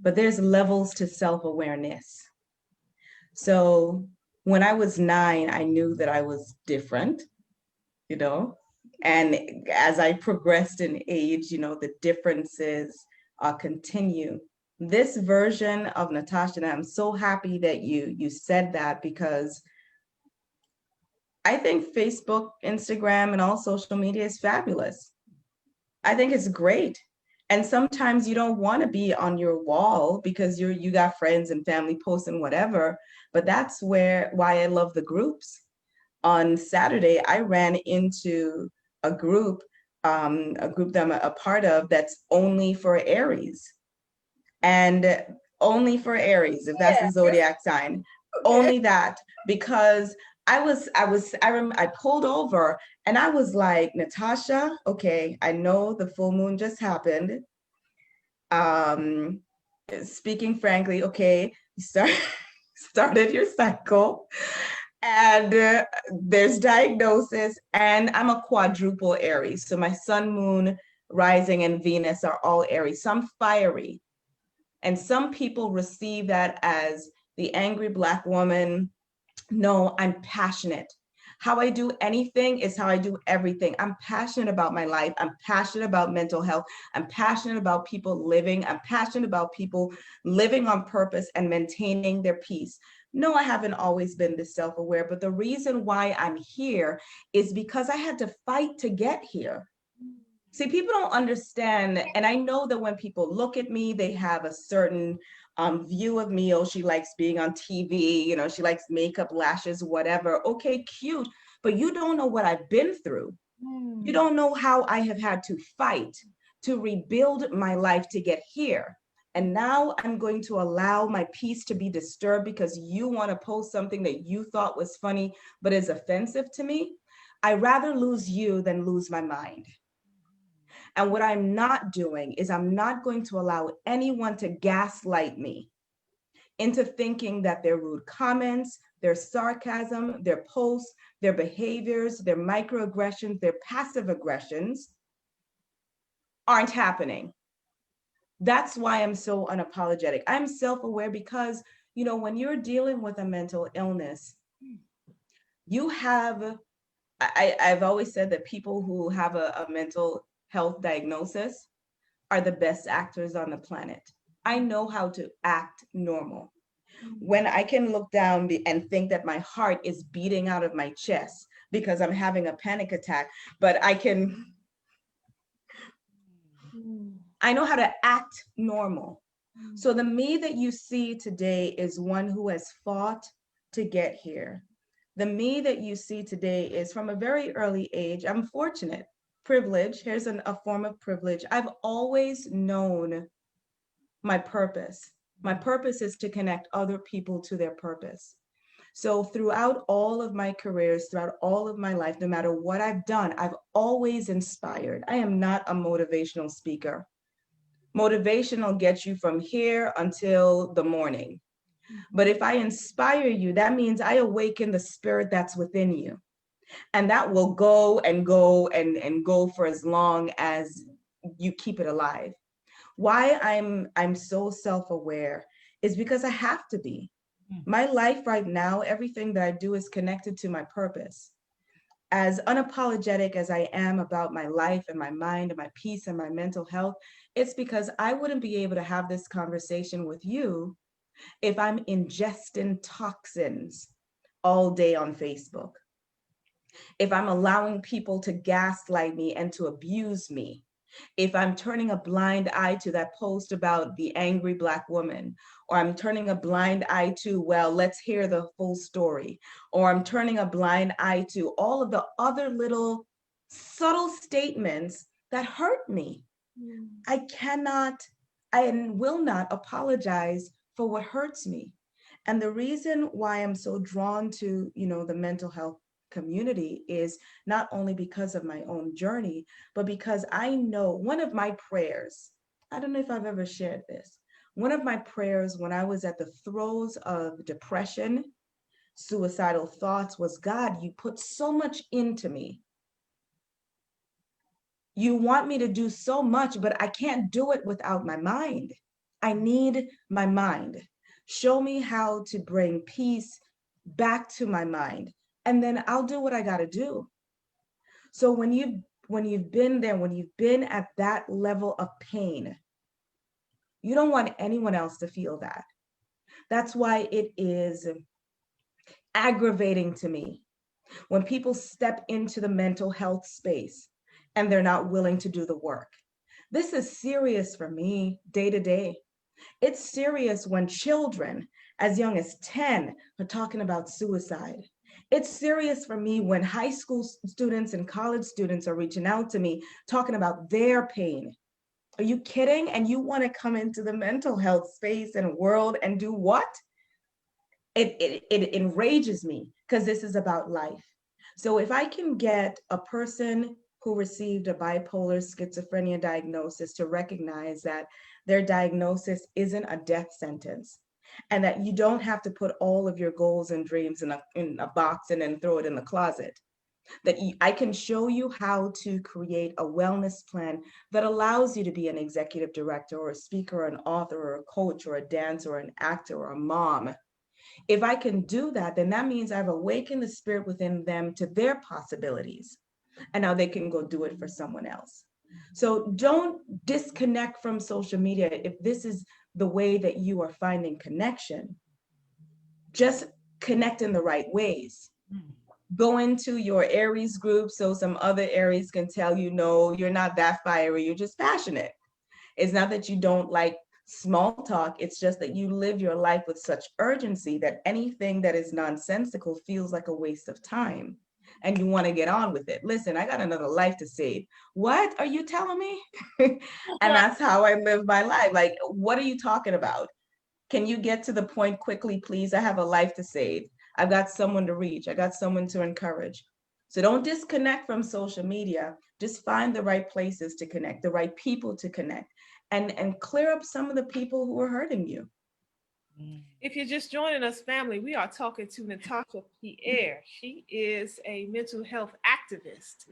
but there's levels to self-awareness. So when I was 9, I knew that I was different, and as I progressed in age, the differences continue. This version of Natasha, and I'm so happy that you said that, because I think Facebook, Instagram, and all social media is fabulous. I think it's great. And sometimes you don't want to be on your wall because you got friends and family posts and whatever, but that's why I love the groups. On Saturday, I ran into a group that I'm a part of that's only for Aries. And only for Aries, if that's the zodiac sign. Okay. Only that, because I pulled over and I was like, Natasha, okay, I know the full moon just happened. Speaking frankly, okay, you started your cycle, and there's diagnosis, and I'm a quadruple Aries. So my sun, moon, rising, and Venus are all Aries. So I'm fiery. And some people receive that as the angry Black woman. No, I'm passionate. How I do anything is how I do everything. I'm passionate about my life. I'm passionate about mental health. I'm passionate about people living. I'm passionate about people living on purpose and maintaining their peace. No, I haven't always been this self-aware, but the reason why I'm here is because I had to fight to get here. See, people don't understand, and I know that when people look at me, they have a certain view of me. Oh, she likes being on TV, she likes makeup, lashes, whatever. Okay, cute, but you don't know what I've been through. You don't know how I have had to fight to rebuild my life to get here. And now I'm going to allow my peace to be disturbed because you want to post something that you thought was funny, but is offensive to me. I'd rather lose you than lose my mind. And what I'm not doing is I'm not going to allow anyone to gaslight me into thinking that their rude comments, their sarcasm, their posts, their behaviors, their microaggressions, their passive aggressions aren't happening. That's why I'm so unapologetic. I'm self-aware because, when you're dealing with a mental illness, you have, I've always said that people who have a mental health diagnosis are the best actors on the planet. I know how to act normal. When I can look down and think that my heart is beating out of my chest because I'm having a panic attack, but I know how to act normal. So the me that you see today is one who has fought to get here. The me that you see today is from a very early age. I'm fortunate, privilege. Here's a form of privilege. I've always known my purpose. My purpose is to connect other people to their purpose. So throughout all of my careers, throughout all of my life, no matter what I've done, I've always inspired. I am not a motivational speaker. Motivational gets you from here until the morning. But if I inspire you, that means I awaken the spirit that's within you. And that will go and go and go for as long as you keep it alive. Why I'm so self-aware is because I have to be. My life right now, everything that I do is connected to my purpose. As unapologetic as I am about my life and my mind and my peace and my mental health, it's because I wouldn't be able to have this conversation with you if I'm ingesting toxins all day on Facebook, if I'm allowing people to gaslight me and to abuse me, if I'm turning a blind eye to that post about the angry Black woman, or I'm turning a blind eye to, well, let's hear the full story, or I'm turning a blind eye to all of the other little subtle statements that hurt me. I cannot, I will not apologize for what hurts me. And the reason why I'm so drawn to, the mental health community is not only because of my own journey, but because I know one of my prayers, I don't know if I've ever shared this, one of my prayers when I was at the throes of depression, suicidal thoughts was, God, you put so much into me. You want me to do so much, but I can't do it without my mind. I need my mind. Show me how to bring peace back to my mind, and then I'll do what I got to do. So when you've been there, when you've been at that level of pain, you don't want anyone else to feel that. That's why it is aggravating to me when people step into the mental health space and they're not willing to do the work. This is serious for me day to day. It's serious when children as young as 10 are talking about suicide. It's serious for me when high school students and college students are reaching out to me talking about their pain. Are you kidding? And you want to come into the mental health space and world and do what? It enrages me because this is about life. So if I can get a person who received a bipolar schizophrenia diagnosis to recognize that their diagnosis isn't a death sentence, and that you don't have to put all of your goals and dreams in a box and then throw it in the closet, that I can show you how to create a wellness plan that allows you to be an executive director or a speaker or an author or a coach or a dancer or an actor or a mom. If I can do that, then that means I've awakened the spirit within them to their possibilities. And now they can go do it for someone else. So don't disconnect from social media if this is the way that you are finding connection. Just connect in the right ways. Go into your Aries group so some other Aries can tell you, no, you're not that fiery, you're just passionate. It's not that you don't like small talk, it's just that you live your life with such urgency that anything that is nonsensical feels like a waste of time. And you want to get on with it. Listen, I got another life to save. What are you telling me? And that's how I live my life. Like, what are you talking about? Can you get to the point quickly, please? I have a life to save. I've got someone to reach. I got someone to encourage. So don't disconnect from social media. Just find the right places to connect, the right people to connect, and clear up some of the people who are hurting you. If you're just joining us, family, we are talking to Natasha Pierre. She is a mental health activist,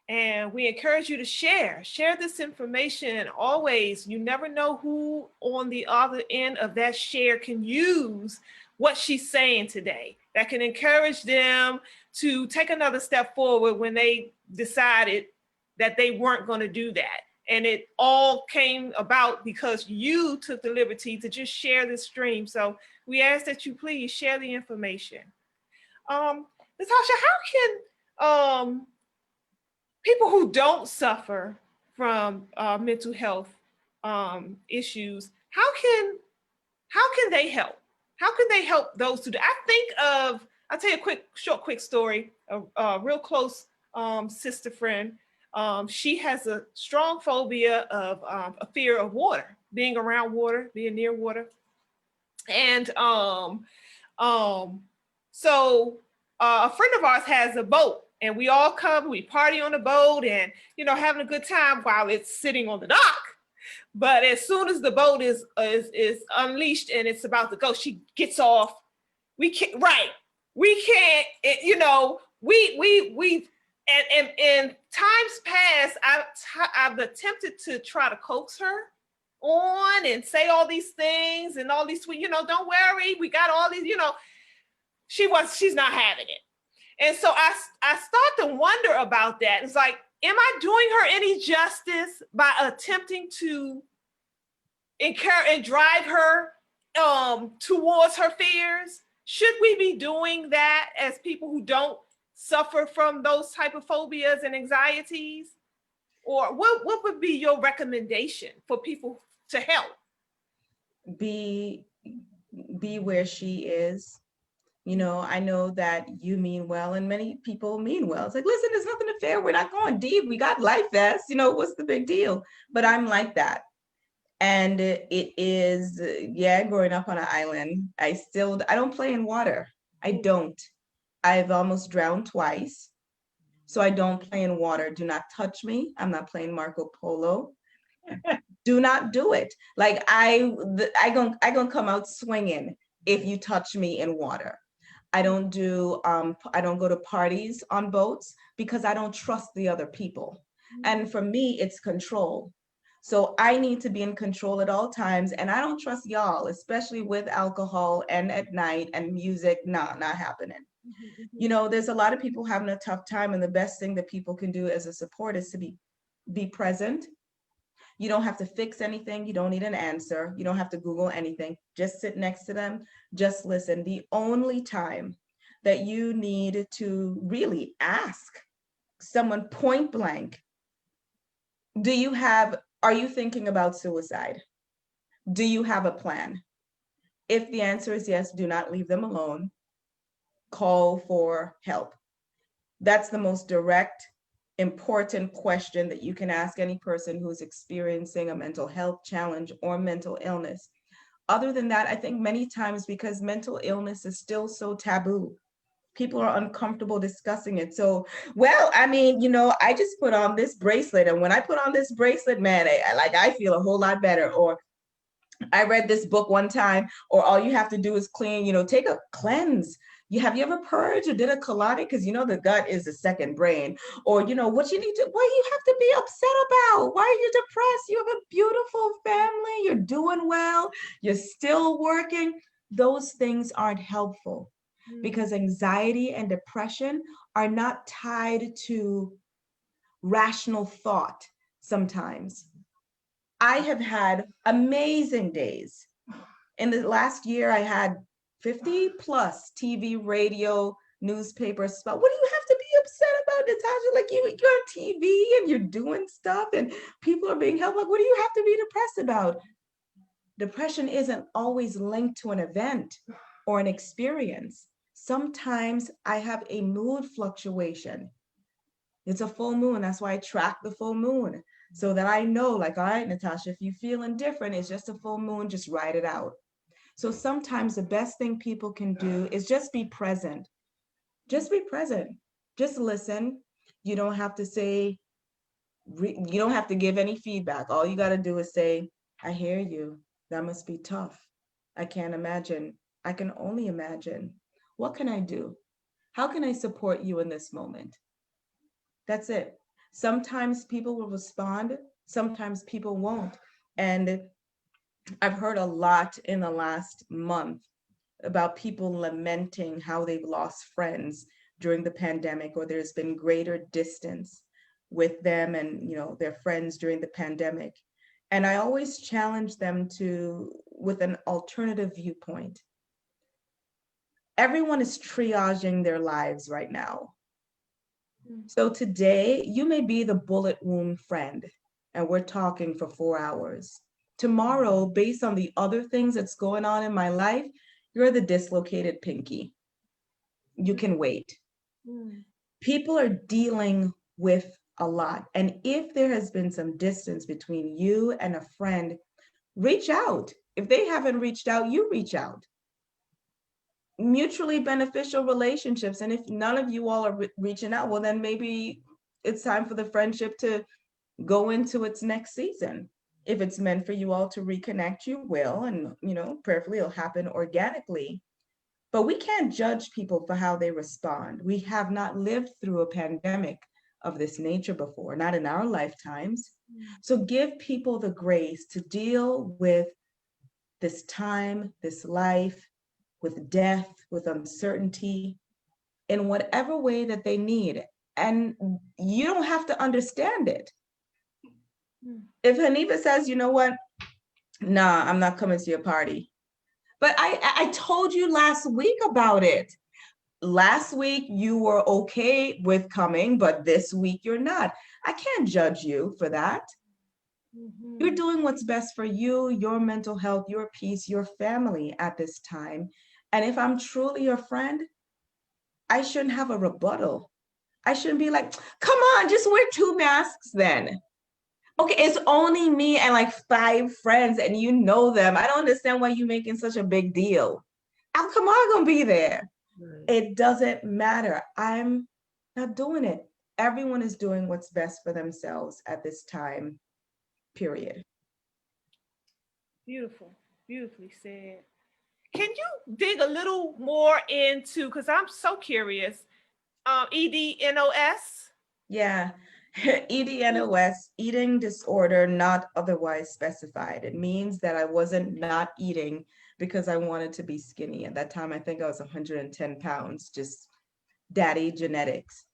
and we encourage you to share this information. And always, you never know who on the other end of that share can use what she's saying today. That can encourage them to take another step forward when they decided that they weren't going to do that. And it all came about because you took the liberty to just share this stream. So we ask that you please share the information. Natasha, how can people who don't suffer from mental health issues, how can they help? How can they help those who do? I'll tell you a quick story. A real close sister friend. She has a strong phobia of a fear of water, being around water, being near water. And so a friend of ours has a boat, and we all come, we party on the boat, and having a good time while it's sitting on the dock. But as soon as the boat is unleashed and it's about to go, she gets off. We can't, right? We can't. We in times past, I've attempted to try to coax her on and say all these things and all these sweet, don't worry, we got all these, she's not having it. And so I start to wonder about that. It's like, am I doing her any justice by attempting to encourage and drive her towards her fears? Should we be doing that as people who don't suffer from those type of phobias and anxieties? Or what would be your recommendation for people to help? Be where she is. I know that you mean well, and many people mean well. It's like, listen, there's nothing to fear. We're not going deep. We got life vests. What's the big deal? But I'm like that. And it is, growing up on an island, I don't play in water. I don't. I've almost drowned twice. So I don't play in water. Do not touch me. I'm not playing Marco Polo. Do not do it. Like I gonna come out swinging if you touch me in water. I don't go to parties on boats because I don't trust the other people. And for me, it's control. So I need to be in control at all times. And I don't trust y'all, especially with alcohol and at night and music. Not happening. There's a lot of people having a tough time. And the best thing that people can do as a support is to be present. You don't have to fix anything. You don't need an answer. You don't have to Google anything. Just sit next to them. Just listen. The only time that you need to really ask someone point blank, are you thinking about suicide? Do you have a plan? If the answer is yes, do not leave them alone. Call for help. That's the most direct, important question that you can ask any person who's experiencing a mental health challenge or mental illness. Other than that, I think many times because mental illness is still so taboo, people are uncomfortable discussing it. So, I just put on this bracelet, and when I put on this bracelet, man, I feel a whole lot better. Or I read this book one time, or all you have to do is clean, take a cleanse. Have you ever purged or did a colonic? Because the gut is the second brain. Or what you need to, what you have to be upset about? Why are you depressed? You have a beautiful family, you're doing well, you're still working. Those things aren't helpful because anxiety and depression are not tied to rational thought sometimes. I have had amazing days. In the last year, I had 50 plus TV, radio, newspapers about, what do you have to be upset about, Natasha? Like you're on TV and you're doing stuff and people are being helped. Like, what do you have to be depressed about? Depression isn't always linked to an event or an experience. Sometimes I have a mood fluctuation. It's a full moon. That's why I track the full moon so that I know, like, all right, Natasha, if you're feeling different, it's just a full moon, just ride it out. So sometimes the best thing people can do is just be present. Just be present. Just listen. You don't have to say, you don't have to give any feedback. All you got to do is say, I hear you. That must be tough. I can't imagine. I can only imagine. What can I do? How can I support you in this moment? That's it. Sometimes people will respond. Sometimes people won't. And I've heard a lot in the last month about people lamenting how they've lost friends during the pandemic, or there's been greater distance with them and their friends during the pandemic. And I always challenge them with an alternative viewpoint. Everyone is triaging their lives right now. So today you may be the bullet wound friend, and we're talking for 4 hours. tomorrow, based on the other things that's going on in my life, you're the dislocated pinky. You can wait. Mm. People are dealing with a lot. And if there has been some distance between you and a friend, reach out. If they haven't reached out, you reach out. Mutually beneficial relationships. And if none of you all are reaching out, well, then maybe it's time for the friendship to go into its next season. If it's meant for you all to reconnect, you will. And, prayerfully it'll happen organically. But we can't judge people for how they respond. We have not lived through a pandemic of this nature before, not in our lifetimes. So give people the grace to deal with this time, this life, with death, with uncertainty, in whatever way that they need. And you don't have to understand it. If Hanifa says, you know what, nah, I'm not coming to your party. But I told you last week about it. Last week you were okay with coming, but this week you're not. I can't judge you for that. Mm-hmm. You're doing what's best for you, your mental health, your peace, your family at this time. And if I'm truly your friend, I shouldn't have a rebuttal. I shouldn't be like, come on, just wear 2 masks then. Okay, it's only me and like 5 friends and you know them. I don't understand why you're making such a big deal. How come I'm gonna be there? Right. It doesn't matter. I'm not doing it. Everyone is doing what's best for themselves at this time, period. Beautiful, beautifully said. Can you dig a little more into, because I'm so curious, EDNOS? Yeah. EDNOS, eating disorder not otherwise specified. It means that I wasn't not eating because I wanted to be skinny. At that time, I think I was 110 pounds, just daddy genetics.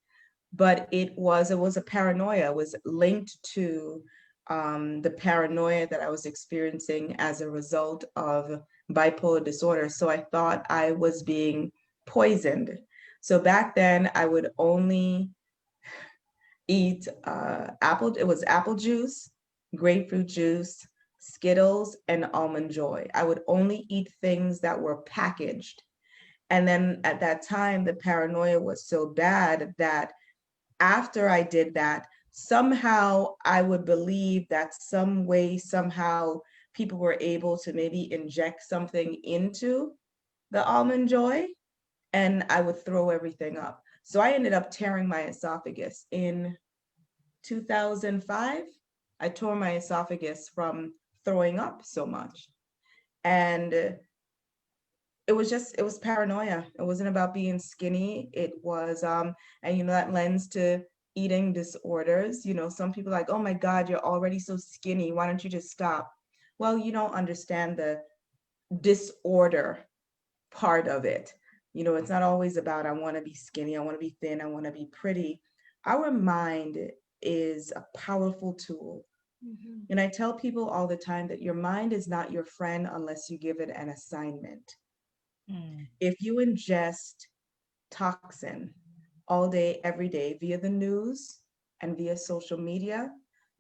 But it was a paranoia. It was linked to the paranoia that I was experiencing as a result of bipolar disorder. So I thought I was being poisoned. So back then, I would only eat apple juice, grapefruit juice, Skittles, and almond joy. I would only eat things that were packaged. And then at that time, the paranoia was so bad that after I did that, somehow I would believe that some way, somehow people were able to maybe inject something into the almond joy and I would throw everything up. So I ended up tearing my esophagus in 2005. I tore my esophagus from throwing up so much. And it was paranoia. It wasn't about being skinny. It was, and that lends to eating disorders. Some people are like, oh my God, you're already so skinny. Why don't you just stop? Well, you don't understand the disorder part of it. It's not always about, I want to be skinny, I want to be thin, I want to be pretty. Our mind is a powerful tool. Mm-hmm. And I tell people all the time that your mind is not your friend unless you give it an assignment. If you ingest toxin all day, every day via the news and via social media,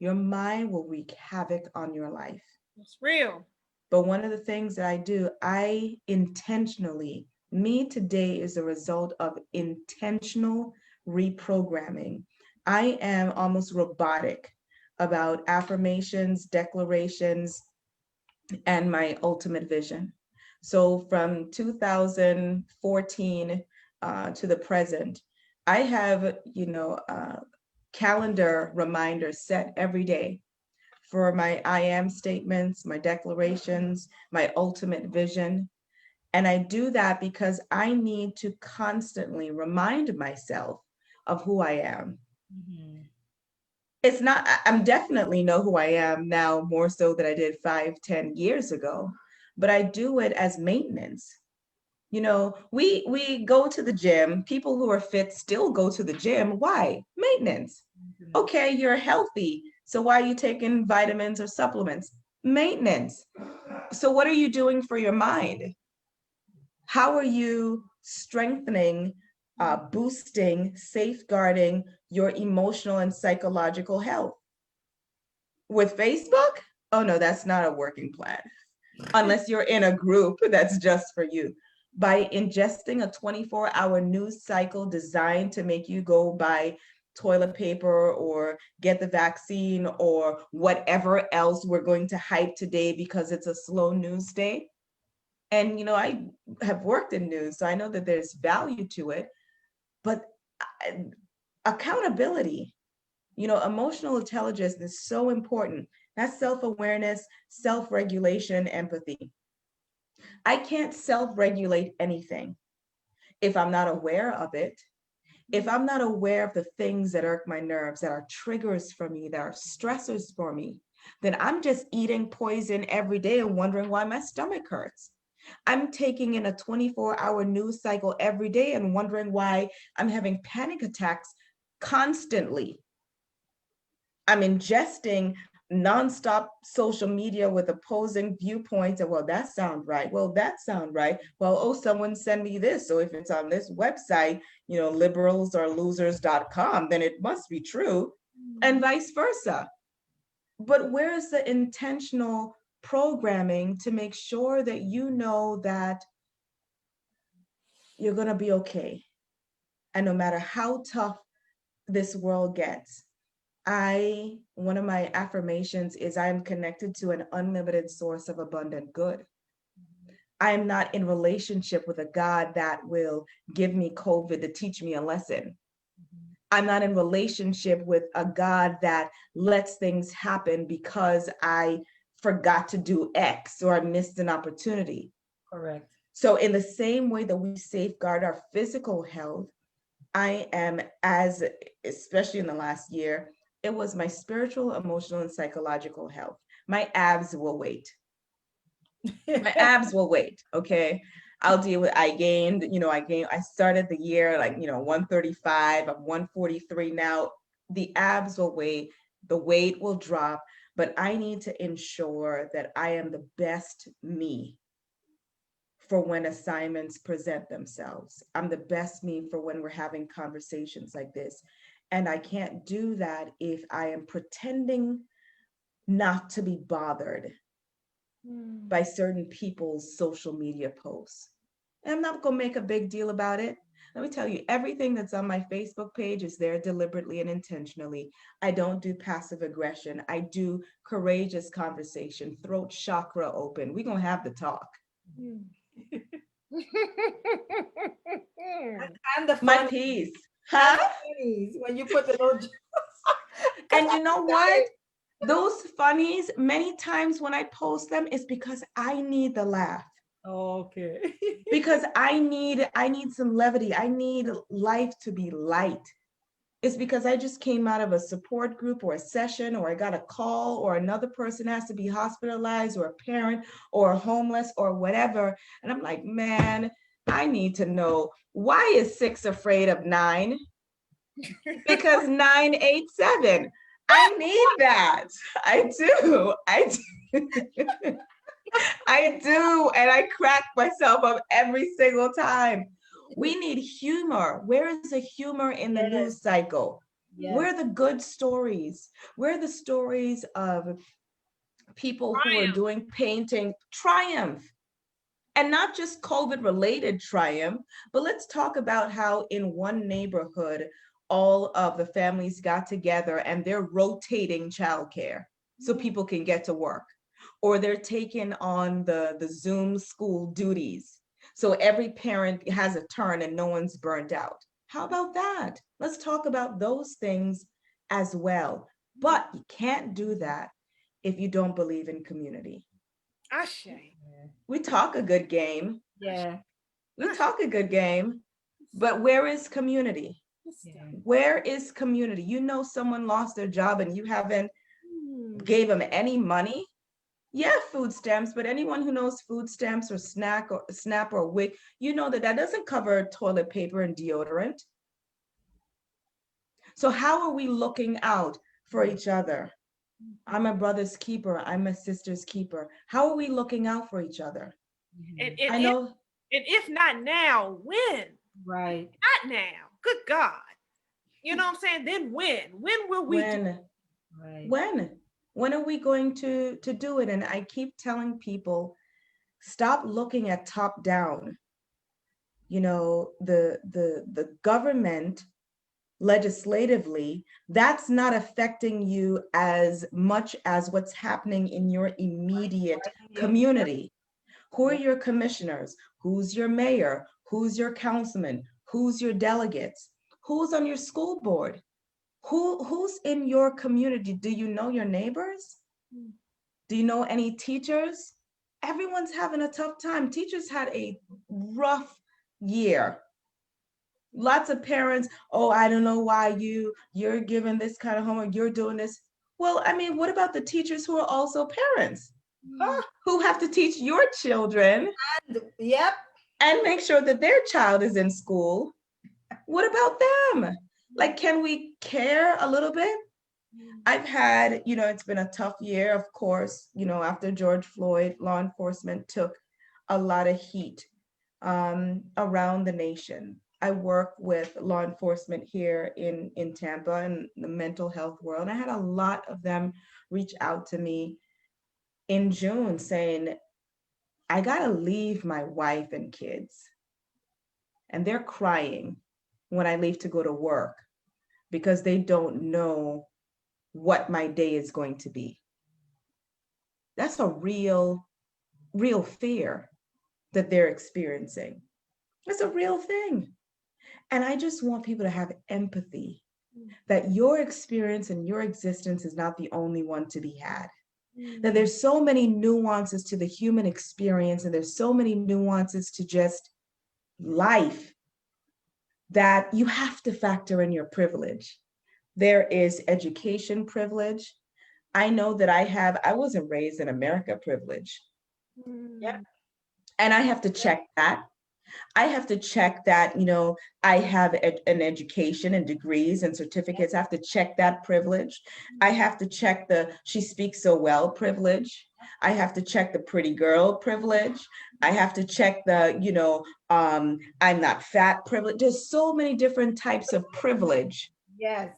your mind will wreak havoc on your life. It's real. But one of the things that I do, I intentionally, me today is a result of intentional reprogramming. I am almost robotic about affirmations, declarations, and my ultimate vision. So from 2014 to the present, I have, calendar reminders set every day for my I am statements, my declarations, my ultimate vision. And I do that because I need to constantly remind myself of who I am. Mm-hmm. It's not, I'm definitely know who I am now more so than I did 5-10 years ago, but I do it as maintenance. We go to the gym. People who are fit still go to the gym. Why? Maintenance. Okay, you're healthy. So why are you taking vitamins or supplements? Maintenance. So what are you doing for your mind? How are you strengthening, boosting, safeguarding your emotional and psychological health? With Facebook? Oh no, that's not a working plan. Unless you're in a group that's just for you. By ingesting a 24-hour news cycle designed to make you go buy toilet paper or get the vaccine or whatever else we're going to hype today because it's a slow news day. And, I have worked in news, so I know that there's value to it, but accountability, emotional intelligence is so important. That's self-awareness, self-regulation, empathy. I can't self-regulate anything if I'm not aware of it. If I'm not aware of the things that irk my nerves, that are triggers for me, that are stressors for me, then I'm just eating poison every day and wondering why my stomach hurts. I'm taking in a 24-hour news cycle every day and wondering why I'm having panic attacks constantly. I'm ingesting nonstop social media with opposing viewpoints, and well, that sounds right. Well, that sounds right. Well, oh, someone send me this. So if it's on this website, liberalsorelosers.com, then it must be true, and vice versa. But where's the intentional programming to make sure that you know that you're going to be okay? And no matter how tough this world gets, one of my affirmations is I am connected to an unlimited source of abundant good. I am not in relationship with a God that will give me COVID to teach me a lesson. I'm not in relationship with a God that lets things happen because I forgot to do X or I missed an opportunity. Correct. So in the same way that we safeguard our physical health, I am, especially in the last year, it was my spiritual, emotional, and psychological health. My abs will wait. My abs will wait. Okay. I'll deal with, I started the year 135, I'm 143 now. The abs will wait, the weight will drop, but I need to ensure that I am the best me for when assignments present themselves. I'm the best me for when we're having conversations like this. And I can't do that if I am pretending not to be bothered by certain people's social media posts. And I'm not going to make a big deal about it. Let me tell you, everything that's on my Facebook page is there deliberately and intentionally. I don't do passive aggression. I do courageous conversation, throat chakra open. We're going to have the talk. And the My fun piece. Huh? When you put the little and you know what? Those funnies, many times when I post them, it's because I need the laugh. Okay. Because I need some levity. I need life to be light. It's because I just came out of a support group or a session, or I got a call, or another person has to be hospitalized, or a parent, or a homeless, or whatever. And I'm like, man, I need to know, why is 6 afraid of 9? Because 9 ate 7. I need that. I do. I do. And I crack myself up every single time. We need humor. Where is the humor in the news cycle? Yes. Where are the good stories? Where are the stories of people who are doing painting triumph? And not just COVID related triumph, but let's talk about how in one neighborhood, all of the families got together and they're rotating childcare so people can get to work, or they're taking on the Zoom school duties. So every parent has a turn and no one's burned out. How about that? Let's talk about those things as well. But you can't do that if you don't believe in community. We talk a good game. Yeah. We talk a good game, but where is community? Yeah. Where is community? You know, someone lost their job and you haven't gave them any money. Yeah, food stamps, but anyone who knows food stamps or SNAP or WIC, you know that doesn't cover toilet paper and deodorant. So how are we looking out for each other? I'm a brother's keeper. I'm a sister's keeper. How are we looking out for each other? I know. And if not now, when? Right. Not now. Good God. You know what I'm saying? Then when? When will we? When? When are we going to do it? And I keep telling people, stop looking at top down. You know, the government legislatively, that's not affecting you as much as what's happening in your immediate community. Who are your commissioners? Who's your mayor? Who's your councilman? Who's your delegates? Who's on your school board? Who's in your community? Do you know your neighbors? Do you know any teachers? Everyone's having a tough time. Teachers had a rough year. Lots of parents, oh, I don't know why you're giving this kind of homework, you're doing this. Well, I mean, what about the teachers who are also parents? Who have to teach your children Yep. and make sure that their child is in school? What about them? Like, can we care a little bit? I've had, you know, it's been a tough year, of course, you know, after George Floyd, law enforcement took a lot of heat around the nation. I work with law enforcement here in Tampa in the mental health world. I had a lot of them reach out to me in June saying, I gotta leave my wife and kids. And they're crying when I leave to go to work because they don't know what my day is going to be. That's a real fear that they're experiencing. It's a real thing. And I just want people to have empathy that your experience and your existence is not the only one to be had. That there's so many nuances to the human experience, and there's so many nuances to just life that you have to factor in your privilege. There is education privilege. I know that I wasn't raised in America privilege. Yep. And I have to check that. I have to check that, you know, I have an education and degrees and certificates. I have to check that privilege. I have to check the she speaks so well privilege. I have to check the pretty girl privilege. I have to check the, you know, I'm not fat privilege. There's so many different types of privilege. Yes.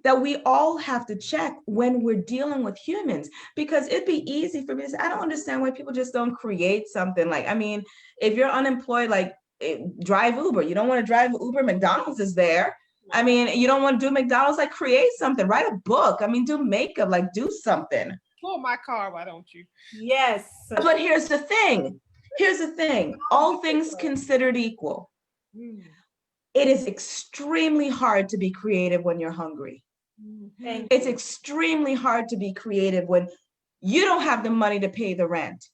That we all have to check when we're dealing with humans, because it'd be easy for me to say, I don't understand why people just don't create something. Like, I mean, if you're unemployed, like drive Uber. You don't want to drive Uber, McDonald's is there. I mean, you don't want to do McDonald's, like create something, write a book. I mean, do makeup, like do something. Pull my car, why don't you? Yes. But here's the thing. All things considered equal. It is extremely hard to be creative when you're hungry. It's extremely hard to be creative when you don't have the money to pay the rent.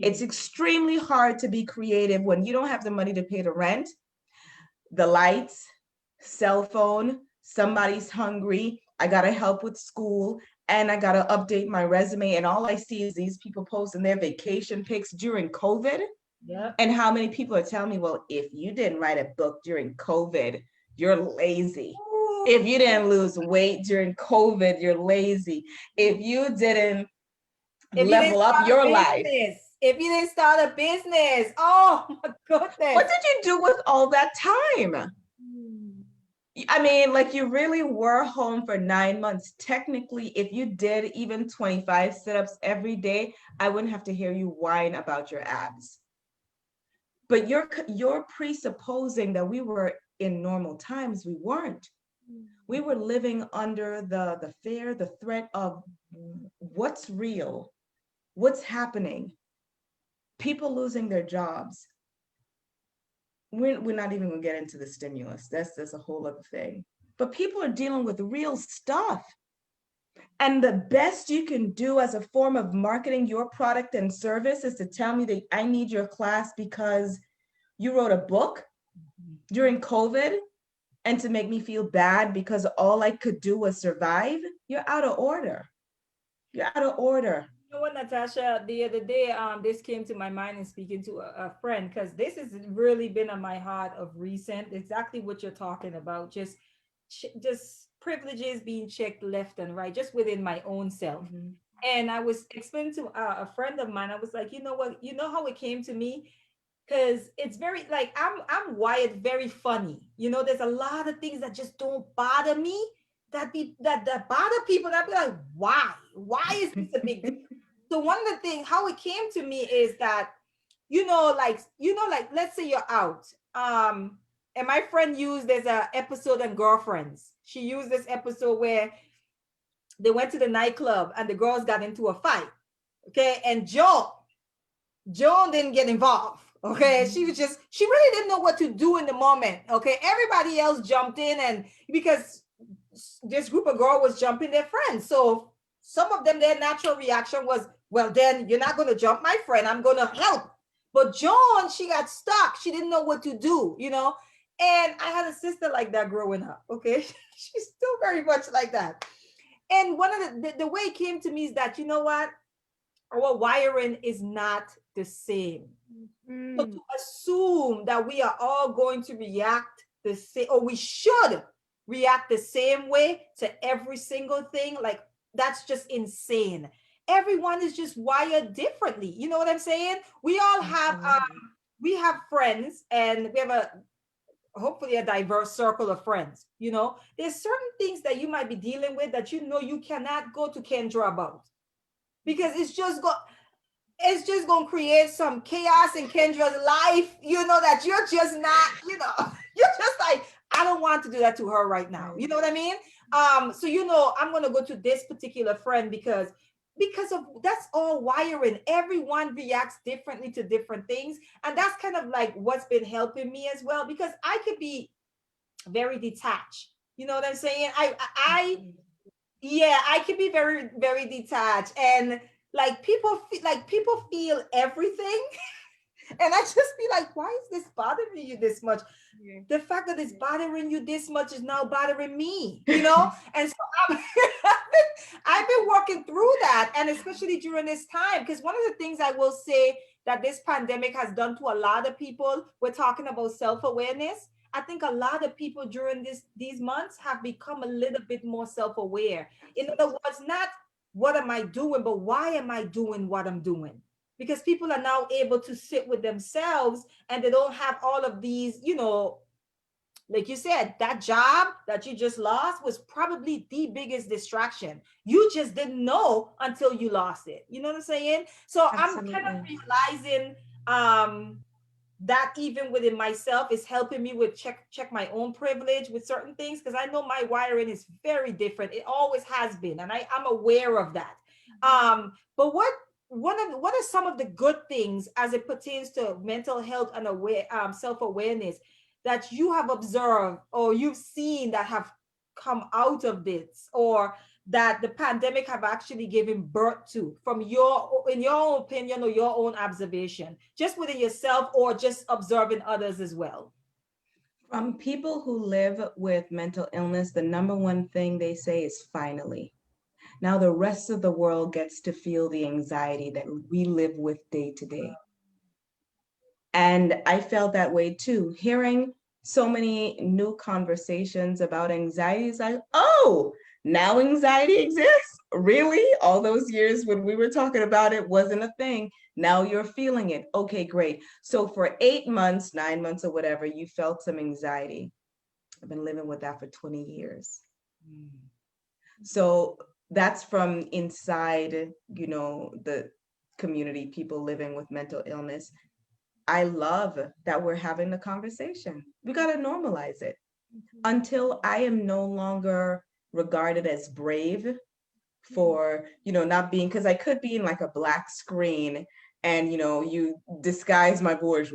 It's extremely hard to be creative when you don't have the money to pay the rent, the lights, cell phone, somebody's hungry, I gotta help with school, and I gotta update my resume, and all I see is these people posting their vacation pics during COVID. Yep. And how many people are telling me, well, if you didn't write a book during COVID, you're lazy. If you didn't lose weight during COVID, you're lazy. If you didn't level up your life. If you didn't start a business, oh my goodness. What did you do with all that time? I mean, like you really were home for 9 months. Technically, if you did even 25 sit-ups every day, I wouldn't have to hear you whine about your abs. But you're presupposing that we were in normal times. We weren't. We were living under the fear, the threat of what's real, what's happening, people losing their jobs. We're not even gonna get into the stimulus. That's a whole other thing. But people are dealing with real stuff. And the best you can do as a form of marketing your product and service is to tell me that I need your class because you wrote a book during COVID and to make me feel bad because all I could do was survive. You're out of order. You're out of order. You know what, Natasha, the other day, this came to my mind in speaking to a friend, because this has really been on my heart of recent, exactly what you're talking about, just privileges being checked left and right, just within my own self. And I was explaining to a friend of mine, I was like, you know what, you know how it came to me? Because it's very, like, I'm wired very funny. You know, there's a lot of things that just don't bother me that bother people. And I'd be like, why? Why is this a big deal? So one of the things, how it came to me is that, like, let's say you're out. And my friend used there's a episode on Girlfriends. She used this episode where they went to the nightclub and the girls got into a fight. Okay. And Joan didn't get involved. Okay. She really didn't know what to do in the moment. Okay. Everybody else jumped in, and because this group of girls was jumping their friends. So some of them, their natural reaction was, well, then you're not going to jump my friend. I'm going to help. But Joan, she got stuck. She didn't know what to do, And I had a sister like that growing up. Okay. She's still very much like that. And one of the way it came to me is that, you know what? Our wiring is not the same. Mm-hmm. So to assume that we are all going to react the same, or we should react the same way to every single thing, like that's just insane. Everyone is just wired differently. You know what I'm saying? We all have we have friends, and we have hopefully a diverse circle of friends. There's certain things that you might be dealing with that you cannot go to Kendra about, because it's just going to create some chaos in Kendra's life, that you're just not, you're just like, I don't want to do that to her right now. You know what I mean? So, I'm going to go to this particular friend because of that's all wiring. Everyone reacts differently to different things. And that's kind of like what's been helping me as well, because I could be very detached. You know what I'm saying? I could be very, very detached, and like people feel everything. And I just be like, why is this bothering you this much? Yeah. The fact that it's bothering you this much is now bothering me, And so I've been working through that. And especially during this time, because one of the things I will say that this pandemic has done to a lot of people, we're talking about self-awareness. I think a lot of people during these months have become a little bit more self-aware. In other words, not what am I doing, but why am I doing what I'm doing? Because people are now able to sit with themselves, and they don't have all of these, like you said, that job that you just lost was probably the biggest distraction. You just didn't know until you lost it. You know what I'm saying? So absolutely. I'm kind of realizing that even within myself is helping me with check my own privilege with certain things, because I know my wiring is very different. It always has been, and I'm aware of that. But what are some of the good things as it pertains to mental health and self-awareness that you have observed or you've seen that have come out of this, or that the pandemic have actually given birth to, in your own opinion or your own observation, just within yourself or just observing others as well? From people who live with mental illness, the number one thing they say is finally. Now the rest of the world gets to feel the anxiety that we live with day to day. And I felt that way too. Hearing so many new conversations about anxiety is like, oh, now anxiety exists? Really? All those years when we were talking about it wasn't a thing. Now you're feeling it. Okay, great. So for 8 months, 9 months or whatever, you felt some anxiety. I've been living with that for 20 years. So that's from inside, the community, people living with mental illness. I love that we're having the conversation. We got to normalize it. Until I am no longer regarded as brave for, not being, because I could be in like a black screen and, you disguise my voice. I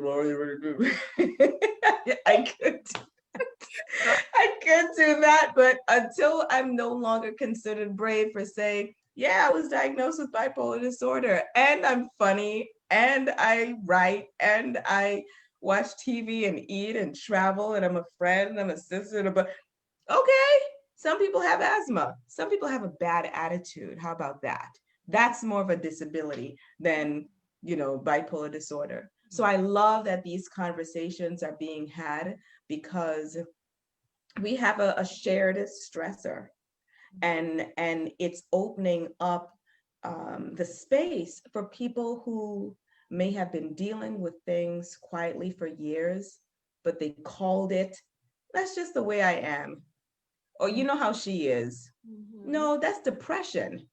could do that, but until I'm no longer considered brave for saying, yeah, I was diagnosed with bipolar disorder, and I'm funny, and I write, and I watch TV and eat and travel, and I'm a friend, and I'm a sister, but okay, some people have asthma. Some people have a bad attitude. How about that? That's more of a disability than, bipolar disorder. So I love that these conversations are being had, because we have a shared stressor, and it's opening up the space for people who may have been dealing with things quietly for years, but they called it, that's just the way I am. or you know how she is. No, that's depression.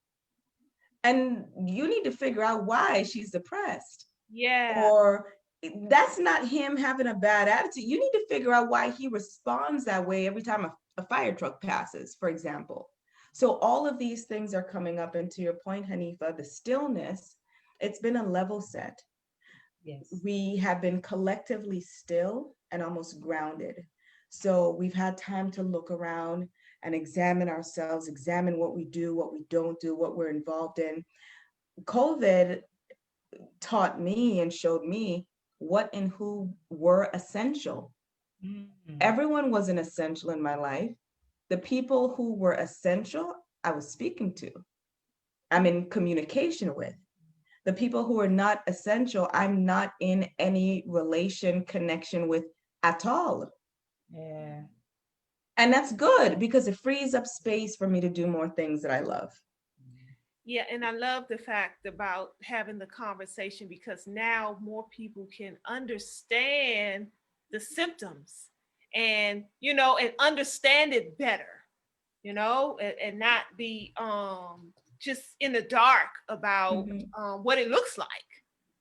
And you need to figure out why she's depressed. Yeah. Or that's not him having a bad attitude. You need to figure out why he responds that way every time a fire truck passes, for example. So all of these things are coming up. And to your point, Hanifa, the stillness, it's been a level set. Yes. We have been collectively still and almost grounded. So we've had time to look around and examine ourselves, examine what we do, what we don't do, what we're involved in. COVID taught me and showed me what and who were essential. Everyone wasn't essential in my life. The people who were essential, I was speaking to, I'm in communication with. The people who are not essential, I'm not in any connection with at all. Yeah. And that's good because it frees up space for me to do more things that I love. Yeah, and I love the fact about having the conversation because now more people can understand the symptoms and, and understand it better, and not be just in the dark about what it looks like.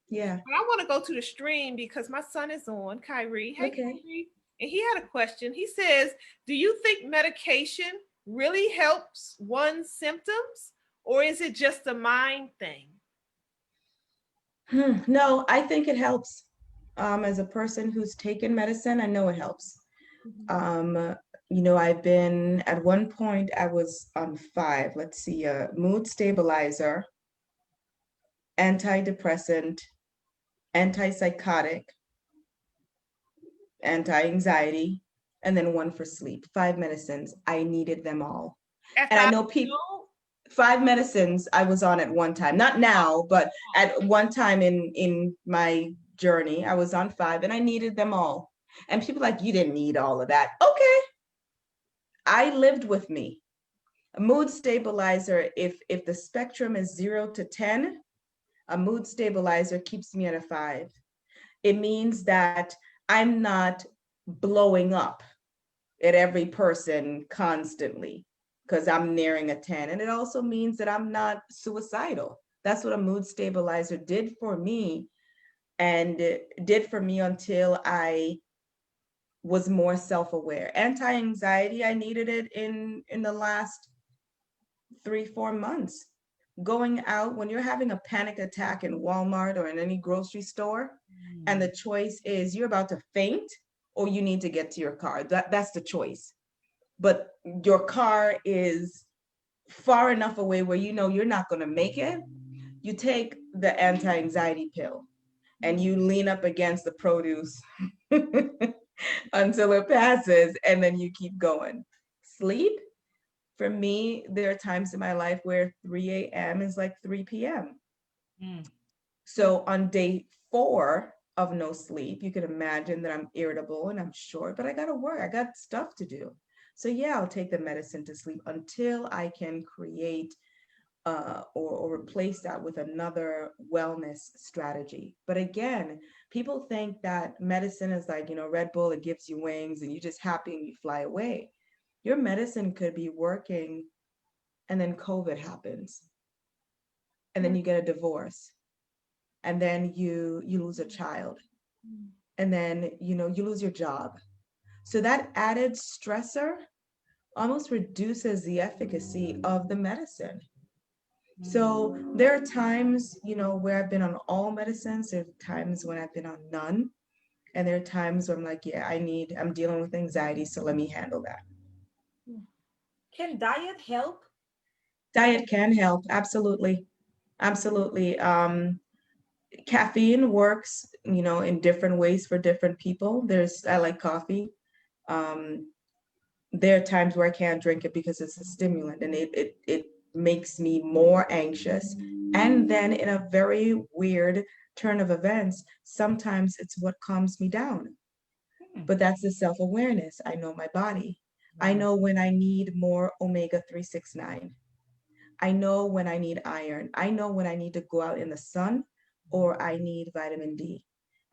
Yeah. But I want to go to the stream because my son is on, Kyrie. Hey, Okay. Kyrie. And he had a question. He says, do you think medication really helps one's symptoms? Or is it just a mind thing? No, I think it helps. As a person who's taken medicine, I know it helps. I've been, at one point, I was on 5, let's see, a mood stabilizer, antidepressant, antipsychotic, anti-anxiety, and then one for sleep. 5 medicines. I needed them all. And I know people, 5 medicines I was on at one time, not now, but at one time in my journey, I was on 5 and I needed them all. And people like, you didn't need all of that. Okay. I lived with me. A mood stabilizer, if the spectrum is 0 to 10, a mood stabilizer keeps me at a 5. It means that I'm not blowing up at every person constantly because I'm nearing a 10. And it also means that I'm not suicidal. That's what a mood stabilizer did for me, and it did for me until I was more self-aware. Anti-anxiety, I needed it in the last 3-4 months. Going out, when you're having a panic attack in Walmart or in any grocery store, and the choice is you're about to faint or you need to get to your car. That's the choice. But your car is far enough away where you're not going to make it. You take the anti-anxiety pill and you lean up against the produce until it passes, and then you keep going. Sleep, for me, there are times in my life where 3 a.m. is like 3 p.m. So on day 4 of no sleep, you can imagine that I'm irritable and I'm short, but I got to work. I got stuff to do. So yeah, I'll take the medicine to sleep until I can create or replace that with another wellness strategy. But again, people think that medicine is like, Red Bull, it gives you wings and you're just happy and you fly away. Your medicine could be working and then COVID happens. And then you get a divorce. And then you lose a child. And then, you lose your job. So that added stressor almost reduces the efficacy of the medicine. So there are times, where I've been on all medicines. There are times when I've been on none. And there are times where I'm like, yeah, I'm dealing with anxiety, so let me handle that. Can diet help? Diet can help. Absolutely. Absolutely. Caffeine works, in different ways for different people. I like coffee. There are times where I can't drink it because it's a stimulant and it makes me more anxious. And then in a very weird turn of events, sometimes it's what calms me down. But that's the self-awareness. I know my body. I know when I need more omega-369. I know when I need iron. I know when I need to go out in the sun or I need vitamin D.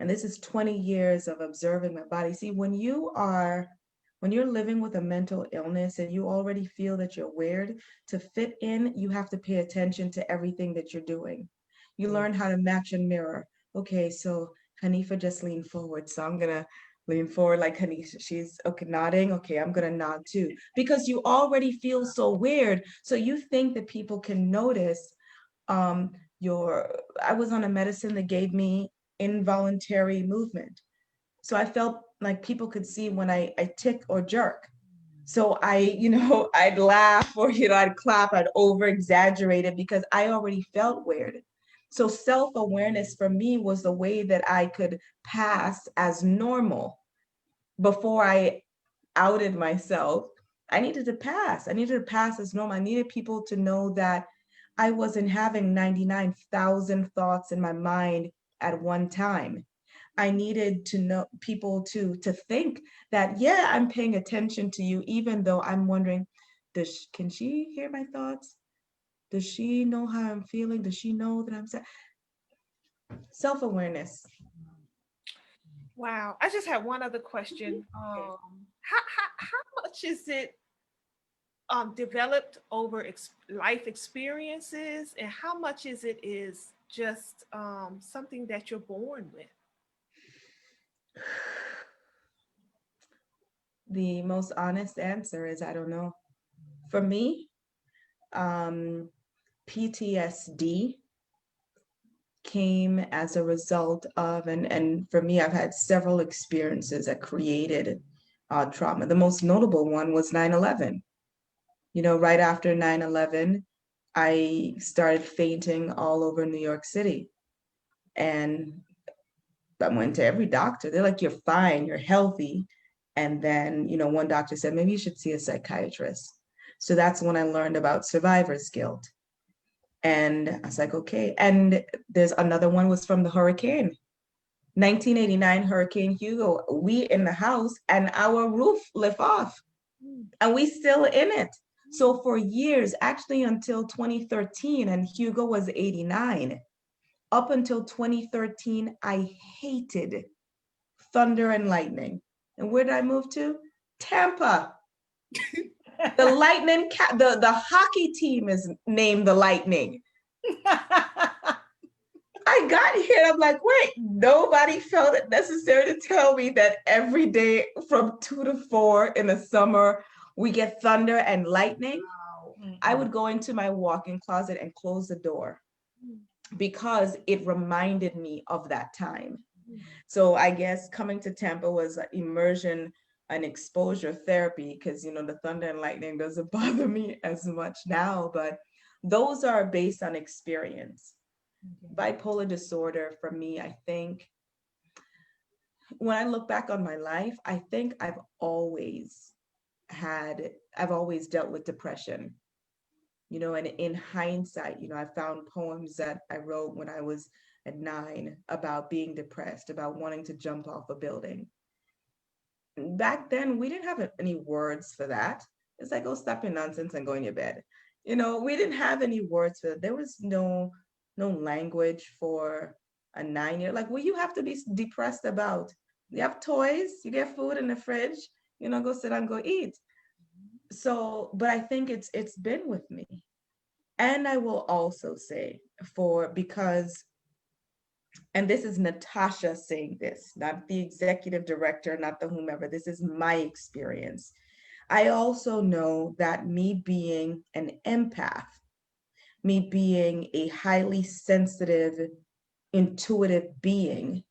And this is 20 years of observing my body. See, when you are When you're living with a mental illness and you already feel that you're weird, to fit in, you have to pay attention to everything that you're doing. You learn how to match and mirror. Okay, so Hanifa just leaned forward, so I'm gonna lean forward like Hanifa. She's okay, nodding. Okay, I'm gonna nod too. Because you already feel so weird. So you think that people can notice your, I was on a medicine that gave me involuntary movement. So I felt like people could see when I tick or jerk. So I'd laugh or, I'd clap, I'd over exaggerate it because I already felt weird. So self-awareness for me was the way that I could pass as normal before I outed myself. I needed to pass. I needed to pass as normal. I needed people to know that I wasn't having 99,000 thoughts in my mind at one time. I needed to know people to think that, yeah, I'm paying attention to you, even though I'm wondering, can she hear my thoughts? Does she know how I'm feeling? Does she know that I'm sad? Self-awareness. Wow. I just have one other question. How much is it developed over life experiences, and how much is just something that you're born with? The most honest answer is I don't know. For me, PTSD came as a result of, and for me, I've had several experiences that created trauma. The most notable one was 9/11. Right after 9/11, I started fainting all over New York City. And I went to every doctor. They're like, you're fine, you're healthy. And then, one doctor said, maybe you should see a psychiatrist. So that's when I learned about survivor's guilt. And I was like, okay. And there's another one was from the hurricane, 1989 Hurricane Hugo. We in the house and our roof lift off and we still in it. So for years, actually until 2013, and Hugo was 89, up until 2013, I hated thunder and lightning. And where did I move to? Tampa. The Lightning, the hockey team is named the Lightning. I got here and I'm like, wait, nobody felt it necessary to tell me that every day from 2 to 4 in the summer, we get thunder and lightning. Wow. I would go into my walk-in closet and close the door because it reminded me of that time. So I guess coming to Tampa was immersion and exposure therapy because, the thunder and lightning doesn't bother me as much now, but those are based on experience. Okay. Bipolar disorder for me, I think, when I look back on my life, I think I've always dealt with depression. And in hindsight, I found poems that I wrote when I was at 9 about being depressed, about wanting to jump off a building. Back then, we didn't have any words for that. It's like, oh, stop your nonsense and go in your bed. We didn't have any words for it. There was no language for a 9-year. Like, what you have to be depressed about? You have toys, you get food in the fridge, go sit down, go eat. So, but I think it's been with me. And I will also say because, and this is Natasha saying this, not the executive director, not the whomever, this is my experience. I also know that me being an empath, me being a highly sensitive, intuitive being,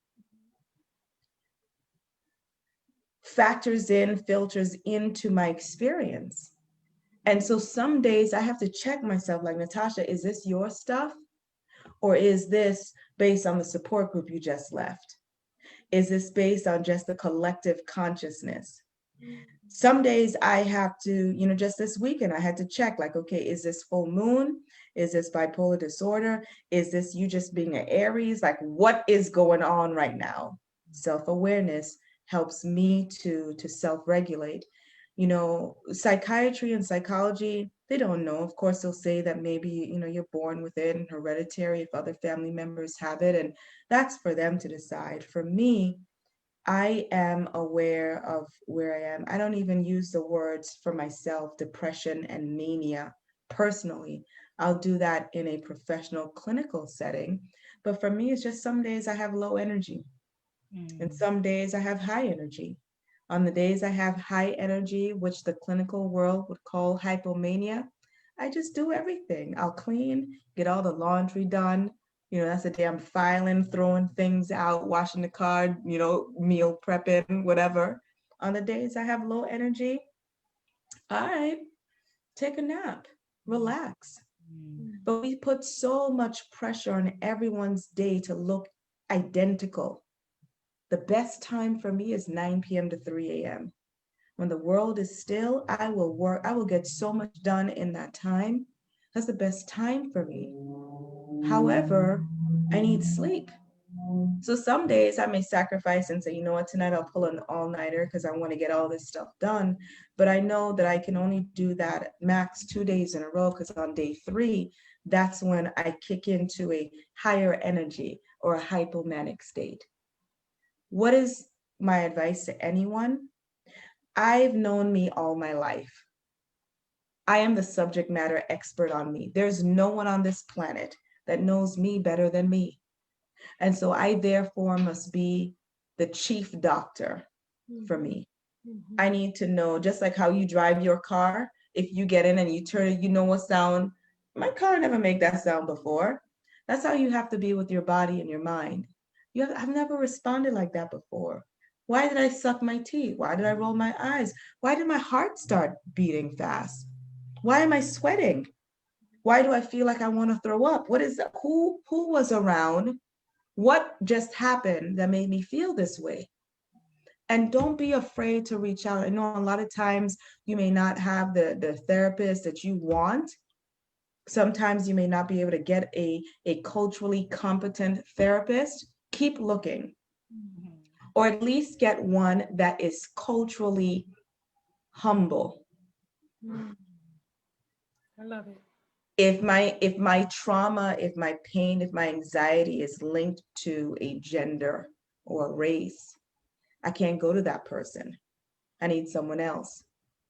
filters into my experience. And so some days I have to check myself like, Natasha, is this your stuff? Or is this based on the support group you just left? Is this based on just the collective consciousness? Some days I have to, just this weekend, I had to check like, okay, is this full moon? Is this bipolar disorder? Is this you just being an Aries? Like, what is going on right now? Self-awareness helps me to self-regulate. Psychiatry and psychology, they don't know. Of course, they'll say that maybe, you're born with it and hereditary if other family members have it. And that's for them to decide. For me, I am aware of where I am. I don't even use the words for myself, depression and mania personally. I'll do that in a professional clinical setting. But for me, it's just some days I have low energy and some days I have high energy. On the days I have high energy, which the clinical world would call hypomania, I just do everything. I'll clean, get all the laundry done. That's the day I'm filing, throwing things out, washing the car, meal prepping, whatever. On the days I have low energy, all right, take a nap, relax. But we put so much pressure on everyone's day to look identical. The best time for me is 9 p.m. to 3 a.m. When the world is still, I will work. I will get so much done in that time. That's the best time for me. However, I need sleep. So some days I may sacrifice and say, you know what, tonight I'll pull an all-nighter because I want to get all this stuff done. But I know that I can only do that max 2 days in a row because on day 3, that's when I kick into a higher energy or a hypomanic state. What is my advice to anyone? I've known me all my life. I am the subject matter expert on me. There's no one on this planet that knows me better than me. And so I therefore must be the chief doctor for me. I need to know, just like how you drive your car, if you get in and you turn it, you know what sound. My car never made that sound before. That's how you have to be with your body and your mind. I've never responded like that before. Why did I suck my teeth? Why did I roll my eyes? Why did my heart start beating fast? Why am I sweating? Why do I feel like I want to throw up? What is that? Who was around? What just happened that made me feel this way? And don't be afraid to reach out. I know a lot of times you may not have the therapist that you want. Sometimes you may not be able to get a culturally competent therapist. Keep looking. Or at least get one that is culturally humble. I love it. If my trauma, if my pain, if my anxiety is linked to a gender or a race, I can't go to that person. I need someone else.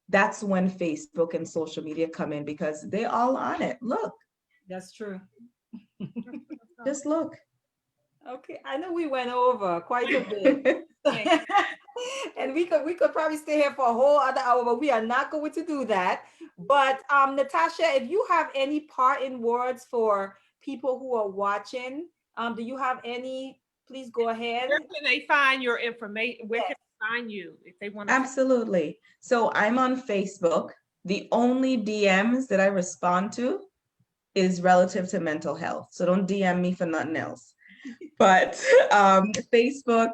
That's when Facebook and social media come in because they're all on it. Look. That's true. Just look. Okay, I know we went over quite a bit. And we could probably stay here for a whole other hour, but we are not going to do that. But Natasha, if you have any parting words for people who are watching, do you have any? Please go ahead. Where can they find your information? Where can they find you if they want to? Absolutely. So I'm on Facebook. The only DMs that I respond to is relative to mental health. So don't DM me for nothing else. But Facebook,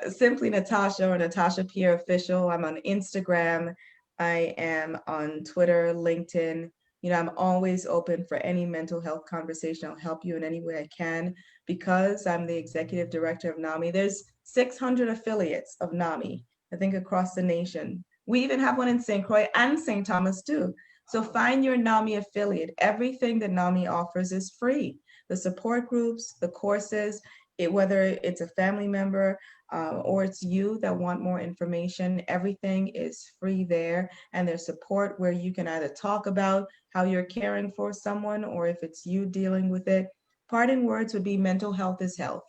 simply Natasha or Natasha Pierre Official. I'm on Instagram. I am on Twitter, LinkedIn. I'm always open for any mental health conversation. I'll help you in any way I can because I'm the executive director of NAMI. There's 600 affiliates of NAMI, I think, across the nation. We even have one in St. Croix and St. Thomas too. So find your NAMI affiliate. Everything that NAMI offers is free. The support groups, the courses, whether it's a family member or it's you that want more information, everything is free there. And there's support where you can either talk about how you're caring for someone or if it's you dealing with it. Parting words would be mental health is health.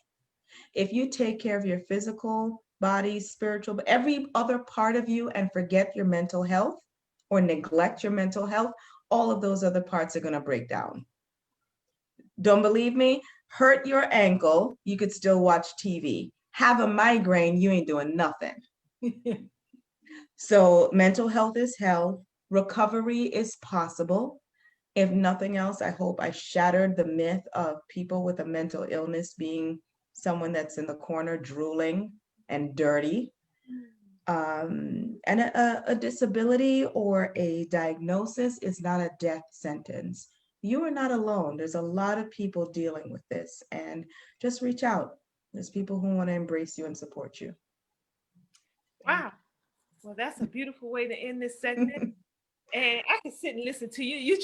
If you take care of your physical body, spiritual, but every other part of you and forget your mental health or neglect your mental health, all of those other parts are going to break down. Don't believe me? Hurt your ankle, you could still watch TV. Have a migraine, you ain't doing nothing. So mental health is health. Recovery is possible. If nothing else, I hope I shattered the myth of people with a mental illness being someone that's in the corner drooling and dirty. And a disability or a diagnosis is not a death sentence. You are not alone. There's a lot of people dealing with this, and just reach out. There's people who want to embrace you and support you. Wow. Well, that's a beautiful way to end this segment. And I can sit and listen to you.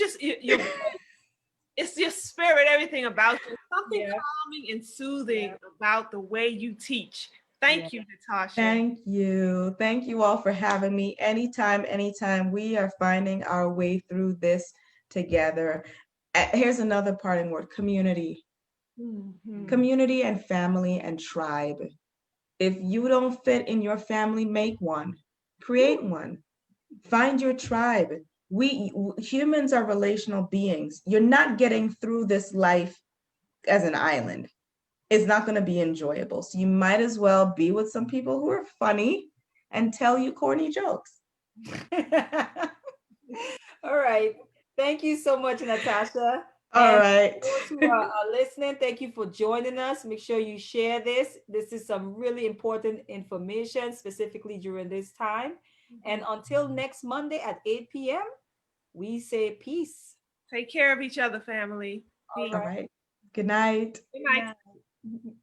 It's your spirit, everything about you. Something calming and soothing about the way you teach. Thank you, Natasha. Thank you. Thank you all for having me. Anytime, anytime. We are finding our way through this together. Here's another parting word: community. Mhm. Community and family and tribe. If you don't fit in your family, make one. Create one. Find your tribe. Humans are relational beings. You're not getting through this life as an island. It's not going to be enjoyable. So you might as well be with some people who are funny and tell you corny jokes. All right. Thank you so much, Natasha. All And right. those who are listening, thank you for joining us. Make sure you share this. This is some really important information, specifically during this time. And until next Monday at 8 p.m., we say peace. Take care of each other, family. All Peace. All right. Good night. Good Good night. night.